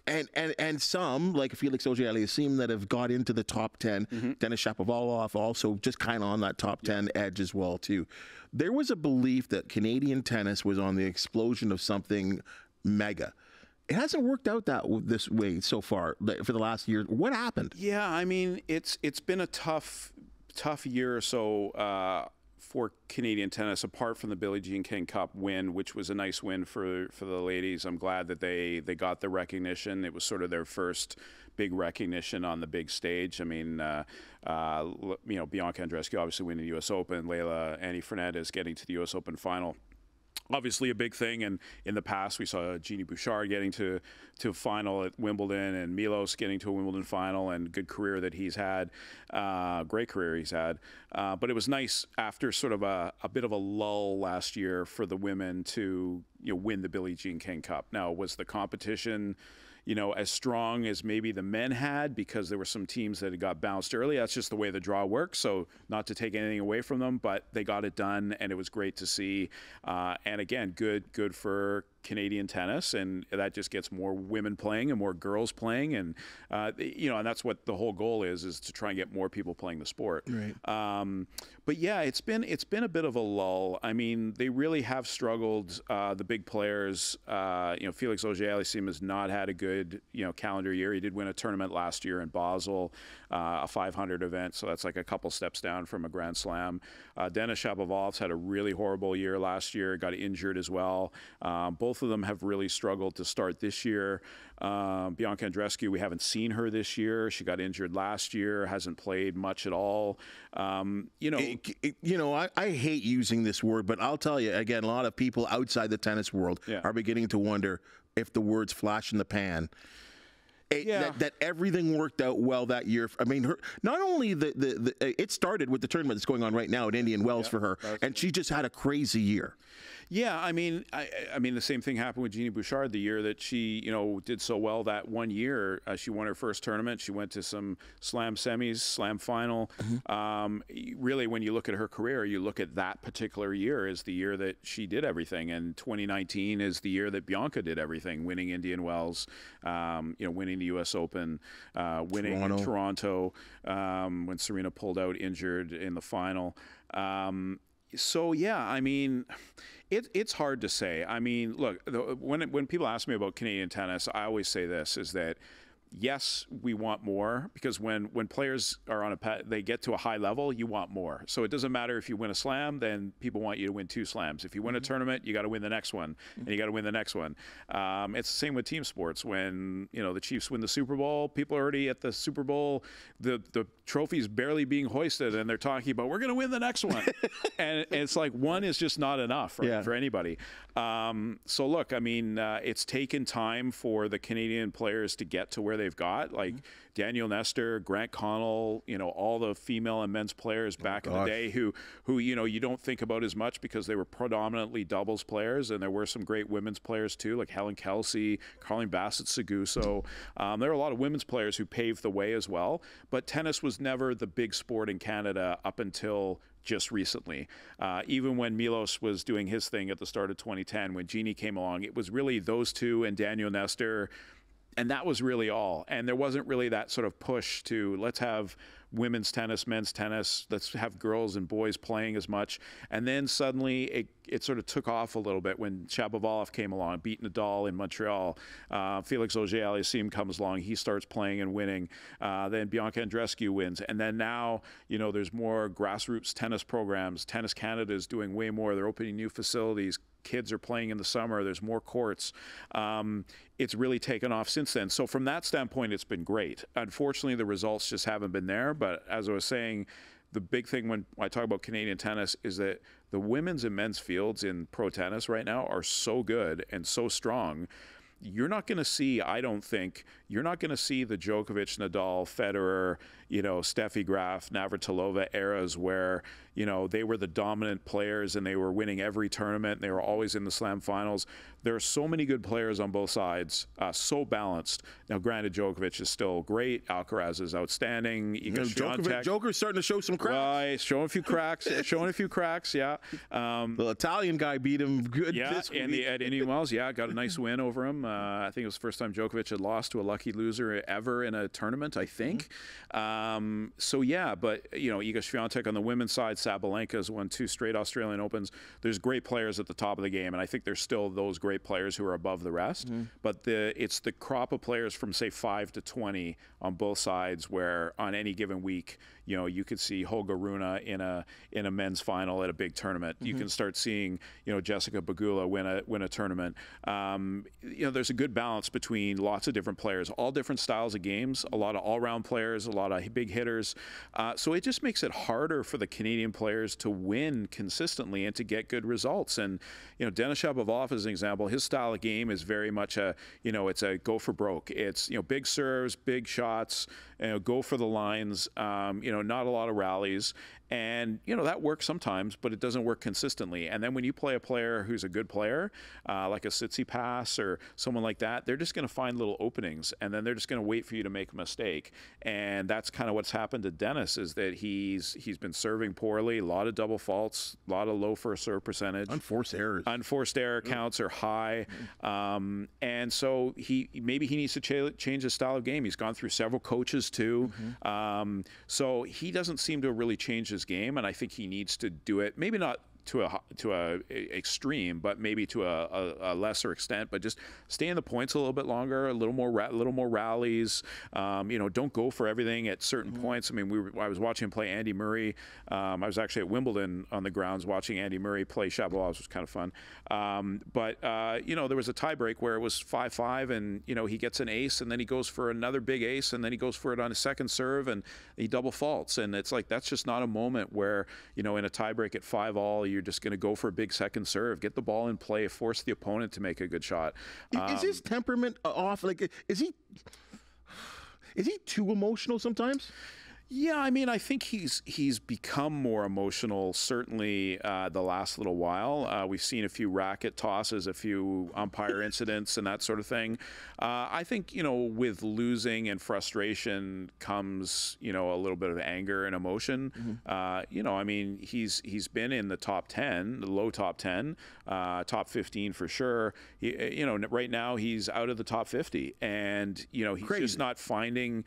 And some, like Felix Auger-Aliassime, that have got into the top 10. Denis Shapovalov also just kind of on that top 10 edge as well, too. There was a belief that Canadian tennis was on the explosion of something mega. It hasn't worked out this way so far for the last year. What happened? Yeah, I mean, it's been a tough year or so for Canadian tennis, apart from the Billie Jean King Cup win, which was a nice win for the ladies. I'm glad that they got the recognition. It was sort of their first big recognition on the big stage. I mean, Bianca Andreescu obviously winning the U.S. Open, Annie Fernandez getting to the U.S. Open final. Obviously a big thing, and in the past we saw Genie Bouchard getting to a final at Wimbledon, and Milos getting to a Wimbledon final, and good career that he's had, great career he's had. But it was nice after sort of a bit of a lull last year for the women to win the Billie Jean King Cup. Now, was the competition as strong as maybe the men had, because there were some teams that had got bounced early? That's just the way the draw works, so not to take anything away from them, but they got it done, and it was great to see. And again, good for Canadian tennis, and that just gets more women playing and more girls playing, and and that's what the whole goal is to try and get more people playing the sport. Right. But yeah, it's been a bit of a lull. I mean, they really have struggled. The big players, Felix Auger-Aliassime has not had a good calendar year. He did win a tournament last year in Basel, a 500 event, so that's like a couple steps down from a Grand Slam. Denis Shapovalov's had a really horrible year last year, got injured as well. Both of them have really struggled to start this year. Bianca Andreescu, we haven't seen her this year. She got injured last year, hasn't played much at all. I hate using this word, but I'll tell you, again, a lot of people outside the tennis world are beginning to wonder if the words flash in the pan. That everything worked out well that year. I mean, not only it started with the tournament that's going on right now at Indian Wells for her, and she just had a crazy year. Yeah, I mean, the same thing happened with Jeannie Bouchard the year that she, did so well that one year. She won her first tournament. She went to some slam semis, slam final. Really, when you look at her career, you look at that particular year as the year that she did everything. And 2019 is the year that Bianca did everything, winning Indian Wells, winning the U.S. Open, winning in Toronto when Serena pulled out injured in the final. So yeah, I mean, it's hard to say. I mean, look, when people ask me about Canadian tennis, I always say this: is that yes, we want more, because when players are on they get to a high level, you want more. So it doesn't matter if you win a slam, then people want you to win 2 slams. If you win a tournament, you got to win the next one, and you got to win the next one. It's the same with team sports. When the Chiefs win the Super Bowl, people are already at the Super Bowl. The trophy's barely being hoisted, and they're talking about, we're going to win the next one. And it's like, one is just not enough for anybody. So look, I mean, it's taken time for the Canadian players to get to where they've got, like Daniel Nestor, Grant Connell, all the female and men's players back in the day who you don't think about as much because they were predominantly doubles players, and there were some great women's players too, like Helen Kelsey, Carleen Bassett-Seguso. There are a lot of women's players who paved the way as well, but tennis was never the big sport in Canada up until just recently. Even when Milos was doing his thing at the start of 2010, when Jeannie came along, it was really those two and Daniel Nestor, and that was really all. And there wasn't really that sort of push to, let's have women's tennis, men's tennis, let's have girls and boys playing as much. And then suddenly it sort of took off a little bit when Shapovalov came along, beat Nadal in Montreal. Felix Auger-Aliassime comes along, he starts playing and winning. Then Bianca Andreescu wins. And then now, there's more grassroots tennis programs. Tennis Canada is doing way more. They're opening new facilities. Kids are playing in the summer. There's more courts. It's really taken off since then. So from that standpoint, it's been great. Unfortunately, the results just haven't been there. But as I was saying, the big thing when I talk about Canadian tennis is that the women's and men's fields in pro tennis right now are so good and so strong. You're not going to see, I don't think, you're not going to see the Djokovic, Nadal, Federer, Steffi Graf, Navratilova eras where, they were the dominant players and they were winning every tournament. And they were always in the slam finals. There are so many good players on both sides, so balanced. Now, granted, Djokovic is still great. Alcaraz is outstanding. Joker's starting to show some cracks. Right, showing a few cracks, yeah. The Italian guy beat him good this week. At Indian Wells, got a nice win over him. I think it was the first time Djokovic had lost to a lucky loser ever in a tournament, I think. But Iga Swiatek on the women's side, Sabalenka's won 2 straight Australian Opens. There's great players at the top of the game, and I think there's still those great players who are above the rest. But it's the crop of players from, say, 5 to 20 on both sides where on any given week, you could see Holger Rune in a men's final at a big tournament. You can start seeing, Jessica Pegula win a tournament. There's a good balance between lots of different players, all different styles of games, a lot of all-round players, a lot of big hitters. So it just makes it harder for the Canadian players to win consistently and to get good results. And, Denis Shapovalov, as an example, his style of game is very much it's a go for broke. It's, big serves, big shots, go for the lines, not a lot of rallies. And, that works sometimes, but it doesn't work consistently. And then when you play a player who's a good player, like a Tsitsipas or someone like that, they're just going to find little openings, and then they're just going to wait for you to make a mistake. And that's kind of what's happened to Dennis, is that he's been serving poorly, a lot of double faults, a lot of low first serve percentage. Unforced errors. Unforced error counts are high. And so maybe he needs to change his style of game. He's gone through several coaches too. So he doesn't seem to have really changed his game, and I think he needs to do it, maybe not to a extreme, but maybe to a lesser extent, but just stay in the points a little bit longer, a little more rallies. Don't go for everything at certain points. I mean, I was watching him play Andy Murray. I was actually at Wimbledon on the grounds watching Andy Murray play Shapovalov, which was kind of fun. But there was a tie break where it was 5-5, and he gets an ace, and then he goes for another big ace, and then he goes for it on his second serve, and he double faults. And it's like, that's just not a moment where in a tie break at 5-all, you're just going to go for a big second serve, get the ball in play, force the opponent to make a good shot. Is his temperament off? Like, is he too emotional sometimes? Yeah, I mean, I think he's become more emotional, certainly the last little while. We've seen a few racket tosses, a few umpire incidents and that sort of thing. I think, with losing and frustration comes, a little bit of anger and emotion. I mean, he's been in the top 10, the low top 10, top 15 for sure. Right now he's out of the top 50, and, he's Crazy. just not finding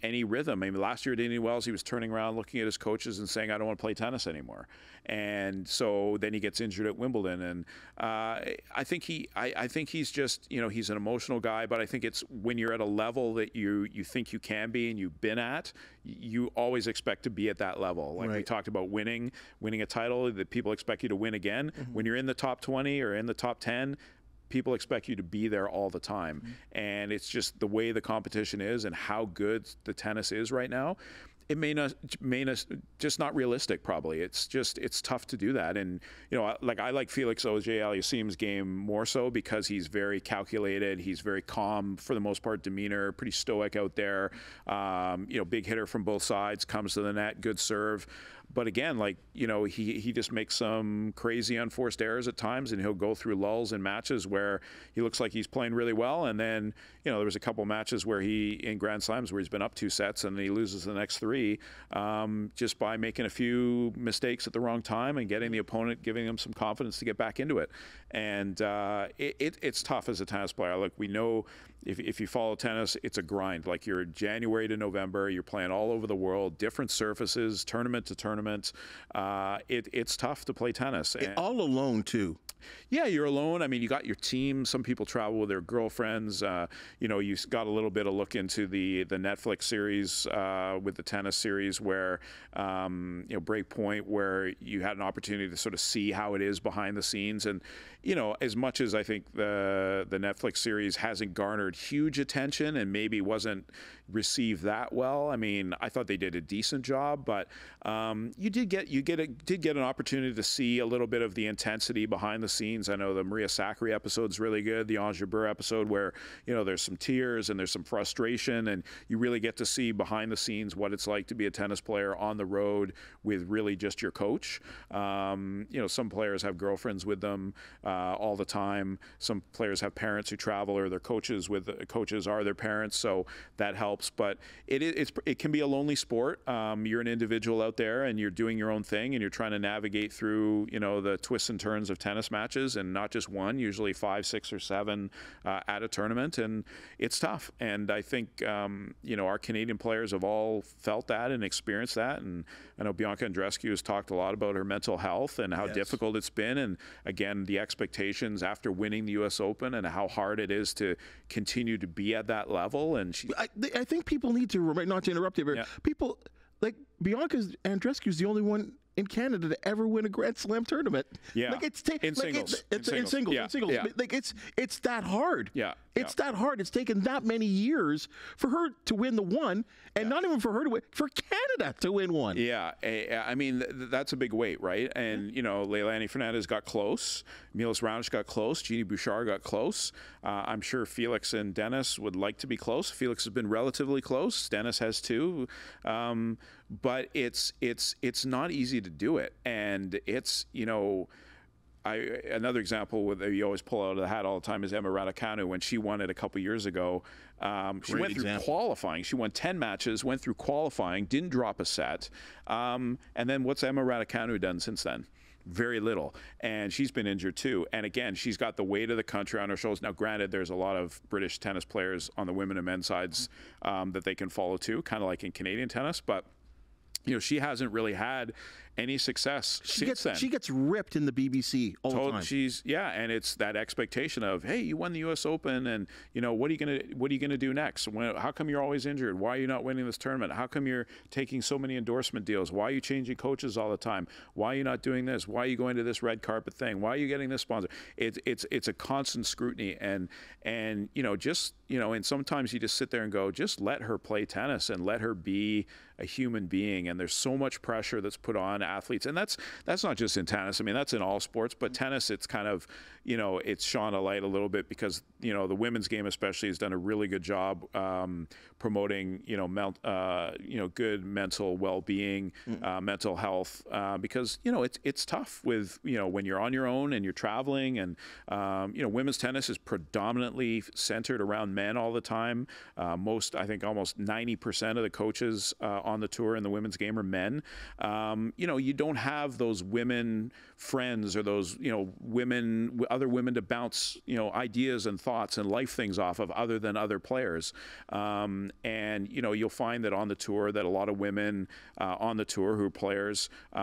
any rhythm. I mean, last year at Indian Wells, he was turning around, looking at his coaches and saying, I don't want to play tennis anymore. And so then he gets injured at Wimbledon. And I think he's just, he's an emotional guy, but I think it's when you're at a level that you think you can be and you've been at, you always expect to be at that level. Like we talked about winning a title, that people expect you to win again. When you're in the top 20 or in the top 10, people expect you to be there all the time. And it's just the way the competition is and how good the tennis is right now. It may not just not realistic, probably. It's tough to do that. And, I like Felix Auger-Aliassime's game more so because he's very calculated. He's very calm, for the most part, demeanor, pretty stoic out there. Big hitter from both sides, comes to the net, good serve. But again, he just makes some crazy unforced errors at times, and he'll go through lulls in matches where he looks like he's playing really well. And then, there was a couple matches where in Grand Slams where he's been up 2 sets and he loses the next 3 just by making a few mistakes at the wrong time and getting the opponent, giving him some confidence to get back into it. And it's tough as a tennis player. Look, we know if you follow tennis, it's a grind. Like, you're January to November, you're playing all over the world, different surfaces, tournament to tournament. It's tough to play tennis. All alone, too. Yeah, you're alone. I mean, you got your team. Some people travel with their girlfriends. You got a little bit of look into the Netflix series with the tennis series where, Breakpoint, where you had an opportunity to sort of see how it is behind the scenes. And, as much as I think the Netflix series hasn't garnered huge attention and maybe wasn't received that well, I mean, I thought they did a decent job, but you did get an opportunity to see a little bit of the intensity behind the scenes. I know the Maria Sakkari episode's really good, the Ange Jabeur episode, where there's some tears and there's some frustration, and you really get to see behind the scenes what it's like to be a tennis player on the road with really just your coach. Some players have girlfriends with them all the time. Some players have parents who travel, or their coaches are their parents, so that helps. But it can be a lonely sport. You're an individual out there, and you're doing your own thing, and you're trying to navigate through the twists and turns of tennis matches, and not just one, usually 5, 6, or 7 at a tournament, and it's tough. And I think our Canadian players have all felt that and experienced that. And I know Bianca Andreescu has talked a lot about her mental health and how difficult it's been, and again, the expectations after winning the U.S. Open and how hard it is to continue to be at that level. And I think people need to remember, not to interrupt you, but people like Bianca Andreescu is the only one in Canada to ever win a Grand Slam tournament. Yeah, like in singles. In singles. Yeah. Like it's that hard. Yeah. It's that hard. It's taken that many years for her to win the one, and not even for her to win, for Canada to win one. Yeah, I mean, that's a big weight, right? And, you know, Leilani Fernandez got close. Milos Raonic got close. Jeannie Bouchard got close. I'm sure Felix and Dennis would like to be close. Felix has been relatively close. Dennis has too. But it's not easy to do it. And it's, you know, another example that you always pull out of the hat all the time is Emma Raducanu. When she won it a couple years ago, she went through qualifying. She won 10 matches, went through qualifying, didn't drop a set. And then what's Emma Raducanu done since then? Very little. And she's been injured too. And again, she's got the weight of the country on her shoulders. Now, granted, there's a lot of British tennis players on the women and men's sides that they can follow too, kind of like in Canadian tennis. But, you know, she hasn't really had any success since then. She gets ripped in the BBC all the time. And it's that expectation of, hey, you won the U.S. Open, and you know what are you gonna do next? How come you're always injured? Why are you not winning this tournament? How come you're taking so many endorsement deals? Why are you changing coaches all the time? Why are you not doing this? Why are you going to this red carpet thing? Why are you getting this sponsor? It's a constant scrutiny, and you know, just, you know, and sometimes you just sit there and go, just let her play tennis and let her be a human being. And there's so much pressure that's put on athletes, and that's not just in tennis. I mean, that's in all sports, but tennis, it's kind of, you know, it's shone a light a little bit because, you know, the women's game especially has done a really good job promoting, you know, good mental well-being, mental health, because, you know, it's tough with, you know, when you're on your own and you're traveling, and you know, women's tennis is predominantly centered around men all the time. I think almost 90% of the coaches on the tour in the women's game are men. You know, you don't have those women friends or those, you know, other women to bounce, you know, ideas and thoughts and life things off of other than other players. And, you know, you'll find that on the tour that a lot of women on the tour who are players, you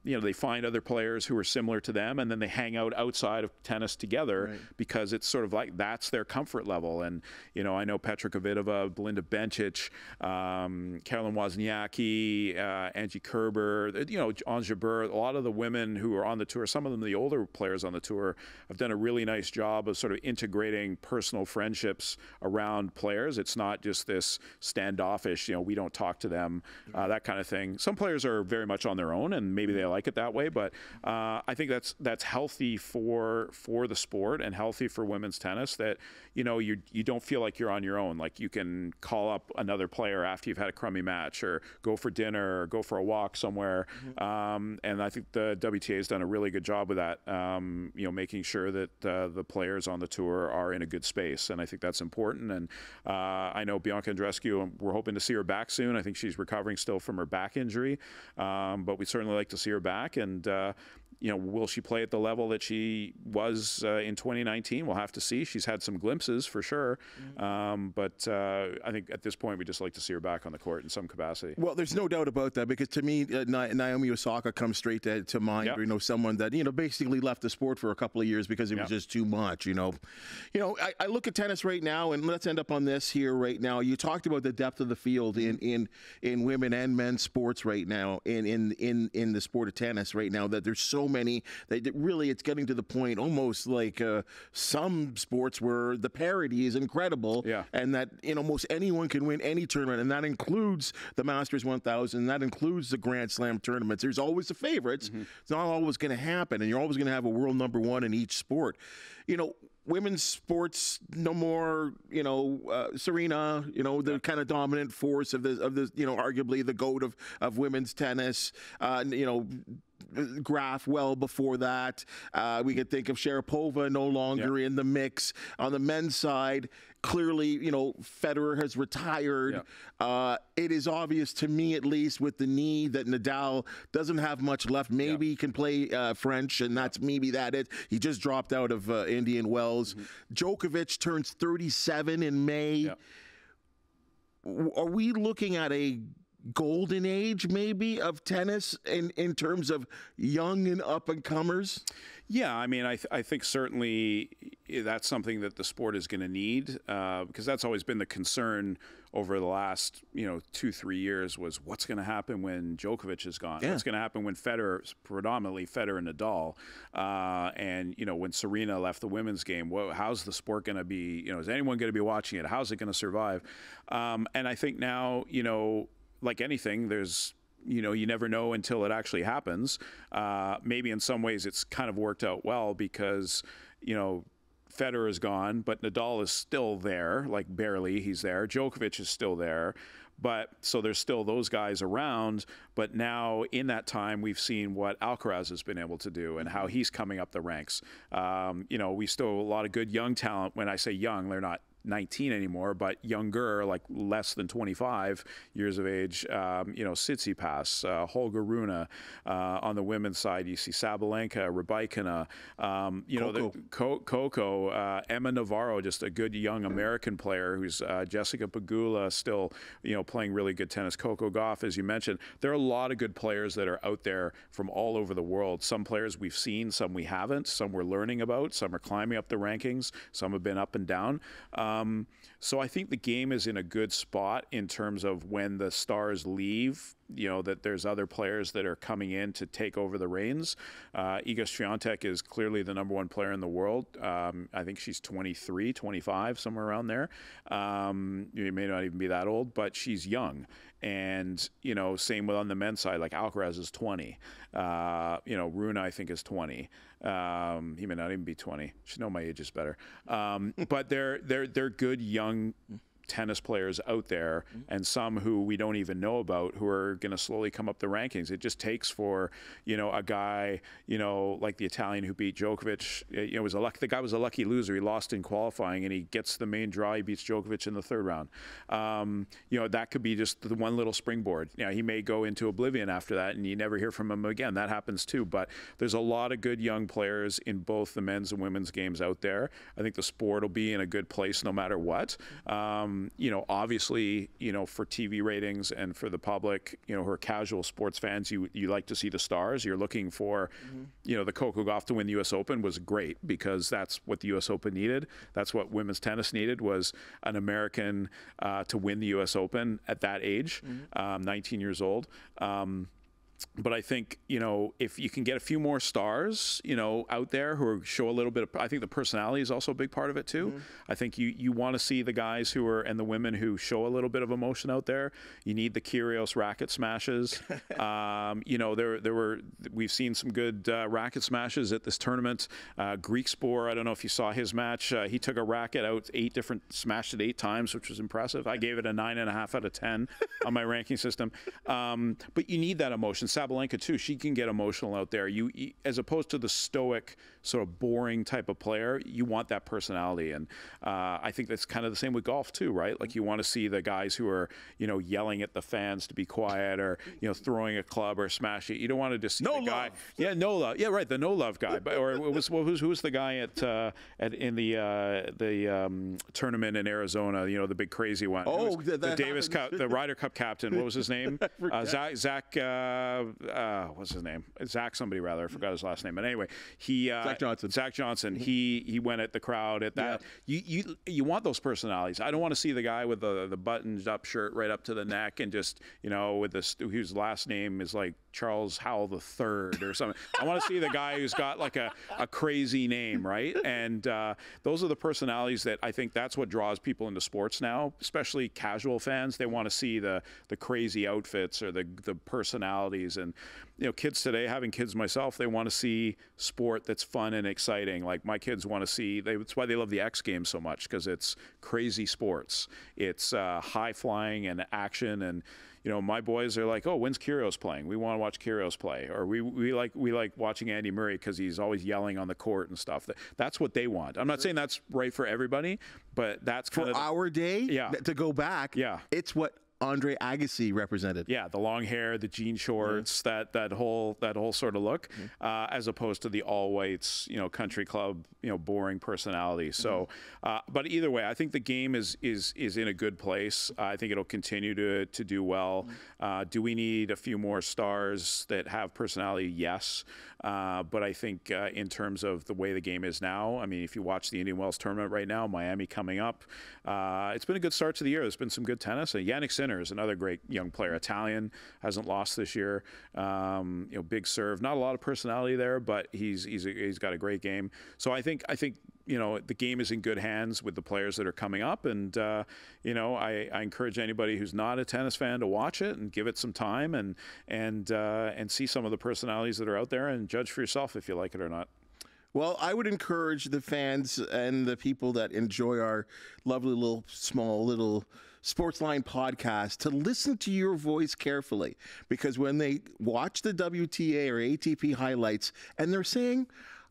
know, they find other players who are similar to them, and then they hang out outside of tennis together because it's sort of like that's their comfort level. And, you know, I know Petra Kvitova, Belinda Bencic, Caroline Wozniacki, Angie Kerber, you know, Ons Jabeur, a lot of the women who are on the tour, some of them the older players on the tour, have done a really nice job of sort of integrating personal friendships around players. It's not just this standoffish, you know, we don't talk to them, that kind of thing. Some players are very much on their own, and maybe they like it that way, but I think that's healthy for the sport and healthy for women's tennis, that, you know, you don't feel like you're on your own. Like, you can call up another player after you've had a crummy match, or go for dinner, or go for a walk somewhere. And I think the WTA has done a really good job with that, you know, making sure that the players on the tour are in a good space. And I think that's important. And I know Bianca Andreescu, we're hoping to see her back soon. I think she's recovering still from her back injury, but we'd certainly like to see her back. And you know, will she play at the level that she was in 2019? We'll have to see. She's had some glimpses for sure, but I think at this point we'd just like to see her back on the court in some capacity. Well, there's no doubt about that, because to me, Naomi Osaka comes straight to mind. You know, someone that, you know, basically left the sport for a couple of years because it was just too much. You know, I look at tennis right now, and let's end up on this here right now. You talked about the depth of the field in women and men's sports right now, in the sport of tennis right now, that there's so many that really it's getting to the point almost like some sports where the parity is incredible, and that, you know, almost anyone can win any tournament, and that includes the Masters 1000, and that includes the Grand Slam tournaments. There's always the favorites. It's not always going to happen, and you're always going to have a world number one in each sport. You know, women's sports, no more, you know, Serena, you know, the kind of dominant force of the, you know, arguably the GOAT of women's tennis, you know, Graf well before that. We could think of Sharapova no longer in the mix. On the men's side, clearly, you know, Federer has retired. It is obvious to me, at least, with the knee, that Nadal doesn't have much left. Maybe he can play French, and that's maybe that it. He just dropped out of Indian Wells. Djokovic turns 37 in May. Are we looking at a golden age maybe of tennis in terms of young and up and comers? Yeah, I mean, I think certainly, that's something that the sport is going to need, because that's always been the concern over the last 2-3 years, was what's going to happen when Djokovic is gone? What's going to happen when predominantly Federer and Nadal, and when Serena left the women's game? How's the sport going to be? Is anyone going to be watching it? How's it going to survive? And I think now, like anything, there's you never know until it actually happens. Maybe in some ways it's kind of worked out well, because Federer is gone, but Nadal is still there, like barely he's there. Djokovic is still there. But so there's still those guys around. But now in that time, we've seen what Alcaraz has been able to do and how he's coming up the ranks. We still have a lot of good young talent. When I say young, they're not 19 anymore, but younger, like less than 25 years of age. Tsitsipas, Holger Rune. On the women's side, you see Sabalenka, Rybakina, Coco, Emma Navarro, just a good young American player who's Jessica Pegula, still playing really good tennis. Coco Gauff, as you mentioned. There are a lot of good players that are out there from all over the world. Some players we've seen, some we haven't, some we're learning about, some are climbing up the rankings, some have been up and down. So I think the game is in a good spot in terms of when the stars leave, that there's other players that are coming in to take over the reins. Iga Swiatek is clearly the #1 player in the world. I think she's 23, 25, somewhere around there. You may not even be that old, but she's young. And, same with on the men's side, like Alcaraz is 20. Rune, I think, is 20. He may not even be 20. Should know my age is better. But they're good young tennis players out there, and some who we don't even know about, who are going to slowly come up the rankings. It just takes for, a guy, like the Italian who beat Djokovic. The guy was a lucky loser. He lost in qualifying, and he gets the main draw. He beats Djokovic in the 3rd round. That could be just the one little springboard. He may go into oblivion after that, and you never hear from him again. That happens too. But there's a lot of good young players in both the men's and women's games out there. I think the sport will be in a good place no matter what. Obviously, for TV ratings and for the public, who are casual sports fans, you like to see the stars. You're looking for, the Coco Gauff to win the U.S. Open was great, because that's what the U.S. Open needed. That's what women's tennis needed, was an American to win the U.S. Open at that age, 19 years old. But I think, if you can get a few more stars, out there who show a little bit of, I think the personality is also a big part of it too. I think you want to see the guys and the women who show a little bit of emotion out there. You need the Kyrgios racket smashes. We've seen some good racket smashes at this tournament. Griekspoor, I don't know if you saw his match. He took a racket out smashed it 8 times, which was impressive. I gave it a 9.5 out of 10 on my ranking system. But you need that emotion. Sabalenka too, she can get emotional out there. You as opposed to the stoic, sort of boring type of player, you want that personality. And I think that's kind of the same with golf too, right? Like, you want to see the guys who are, yelling at the fans to be quiet, or, throwing a club or smashing it. You don't want to just see the guy. Yeah, no love. Yeah, right. The no love guy. But who was the guy in the tournament in Arizona? The big crazy one. Oh, the Davis Cup, the Ryder Cup captain. What was his name? Zach. What's his name? Zach somebody rather. I forgot his last name. But anyway, Zach Johnson. He went at the crowd at that. Yeah. You want those personalities. I don't want to see the guy with the buttoned up shirt right up to the neck, and just with this, whose last name is like Charles Howell III or something. I want to see the guy who's got like a crazy name, right? And those are the personalities that I think that's what draws people into sports now, especially casual fans. They want to see the crazy outfits or the personalities. And kids today, having kids myself, they want to see sport that's fun and exciting. Like, my kids want to see, that's why they love the X Games so much, because it's crazy sports. It's high flying and action. And my boys are like, oh, when's Kyrgios playing? We want to watch Kyrgios play. Or we like watching Andy Murray because he's always yelling on the court and stuff. That's what they want. I'm not saying that's right for everybody, but that's kind of our day. Yeah. To go back. Yeah. It's what Andreescu represented. Yeah, the long hair, the jean shorts, that whole sort of look, as opposed to the all whites, country club, boring personality. So, but either way, I think the game is in a good place. I think it'll continue to do well. Do we need a few more stars that have personality? Yes. But I think in terms of the way the game is now, I mean, if you watch the Indian Wells tournament right now, Miami coming up, it's been a good start to the year. There's been some good tennis. Yannick Sinner is another great young player. Italian, hasn't lost this year. Big serve. Not a lot of personality there, but he's got a great game. So I think the game is in good hands with the players that are coming up, and I encourage anybody who's not a tennis fan to watch it and give it some time and see some of the personalities that are out there and judge for yourself if you like it or not. Well, I would encourage the fans and the people that enjoy our lovely little Sportsline podcast to listen to your voice carefully, because when they watch the WTA or ATP highlights and they're saying,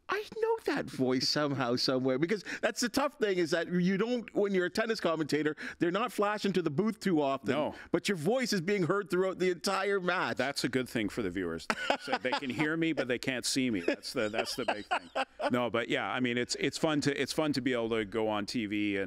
I know that voice somehow, somewhere, because that's the tough thing, is that you don't, when you're a tennis commentator, they're not flashing to the booth too often. No. But your voice is being heard throughout the entire match. That's a good thing for the viewers. So they can hear me, but they can't see me. That's the big thing. No, but yeah, I mean, it's fun to be able to go on TV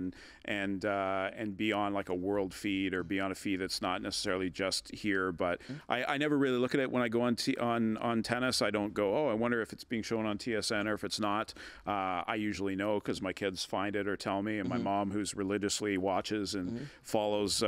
and be on like a world feed, or be on a feed that's not necessarily just here. But I never really look at it when I go on tennis. I don't go, oh, I wonder if it's being shown on TSN, or if it's not. I usually know because my kids find it or tell me, and my mom, who's religiously watches and follows.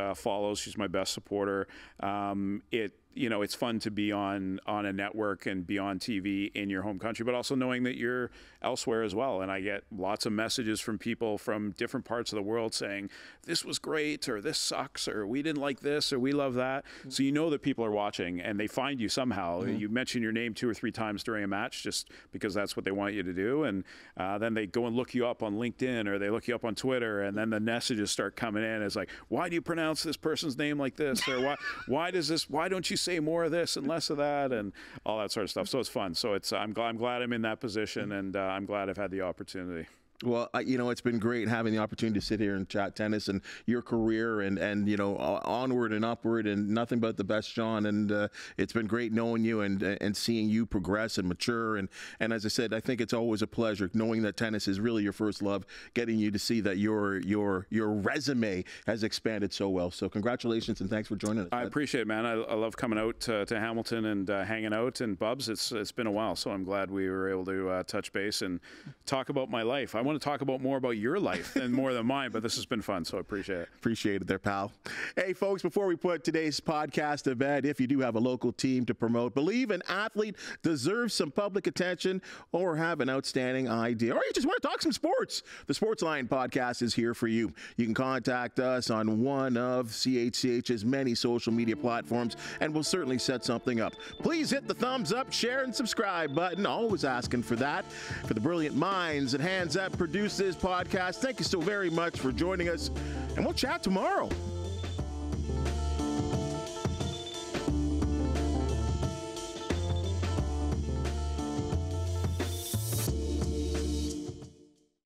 She's my best supporter. It's fun to be on a network and be on TV in your home country, but also knowing that you're elsewhere as well. And I get lots of messages from people from different parts of the world saying, this was great, or this sucks, or we didn't like this, or we love that. So you know that people are watching, and they find you somehow. You mention your name 2 or 3 times during a match just because that's what they want you to do. And then they go and look you up on LinkedIn, or they look you up on Twitter, and then the messages start coming in. It's like, why do you pronounce this person's name like this? Or why don't you say more of this and less of that, and all that sort of stuff. So it's fun. So I'm glad I'm in that position, and I'm glad I've had the opportunity. Well, it's been great having the opportunity to sit here and chat tennis and your career and onward and upward, and nothing but the best, John. And it's been great knowing you and seeing you progress and mature. And as I said, I think it's always a pleasure knowing that tennis is really your first love, getting you to see that your resume has expanded so well. So congratulations, and thanks for joining us. I appreciate it, man. I love coming out to Hamilton and hanging out. And Bubs, it's been a while, so I'm glad we were able to touch base and talk about my life. I want to talk more about your life than more than mine, but this has been fun, so I appreciate it. Appreciate it there, pal. Hey, folks, before we put today's podcast to bed, if you do have a local team to promote, believe an athlete deserves some public attention, or have an outstanding idea, or you just want to talk some sports, the Sportsline Podcast is here for you. You can contact us on one of CHCH's many social media platforms, and we'll certainly set something up. Please hit the thumbs up, share, and subscribe button. Always asking for that. For the brilliant minds and hands that produce this podcast, thank you so very much for joining us, and we'll chat tomorrow.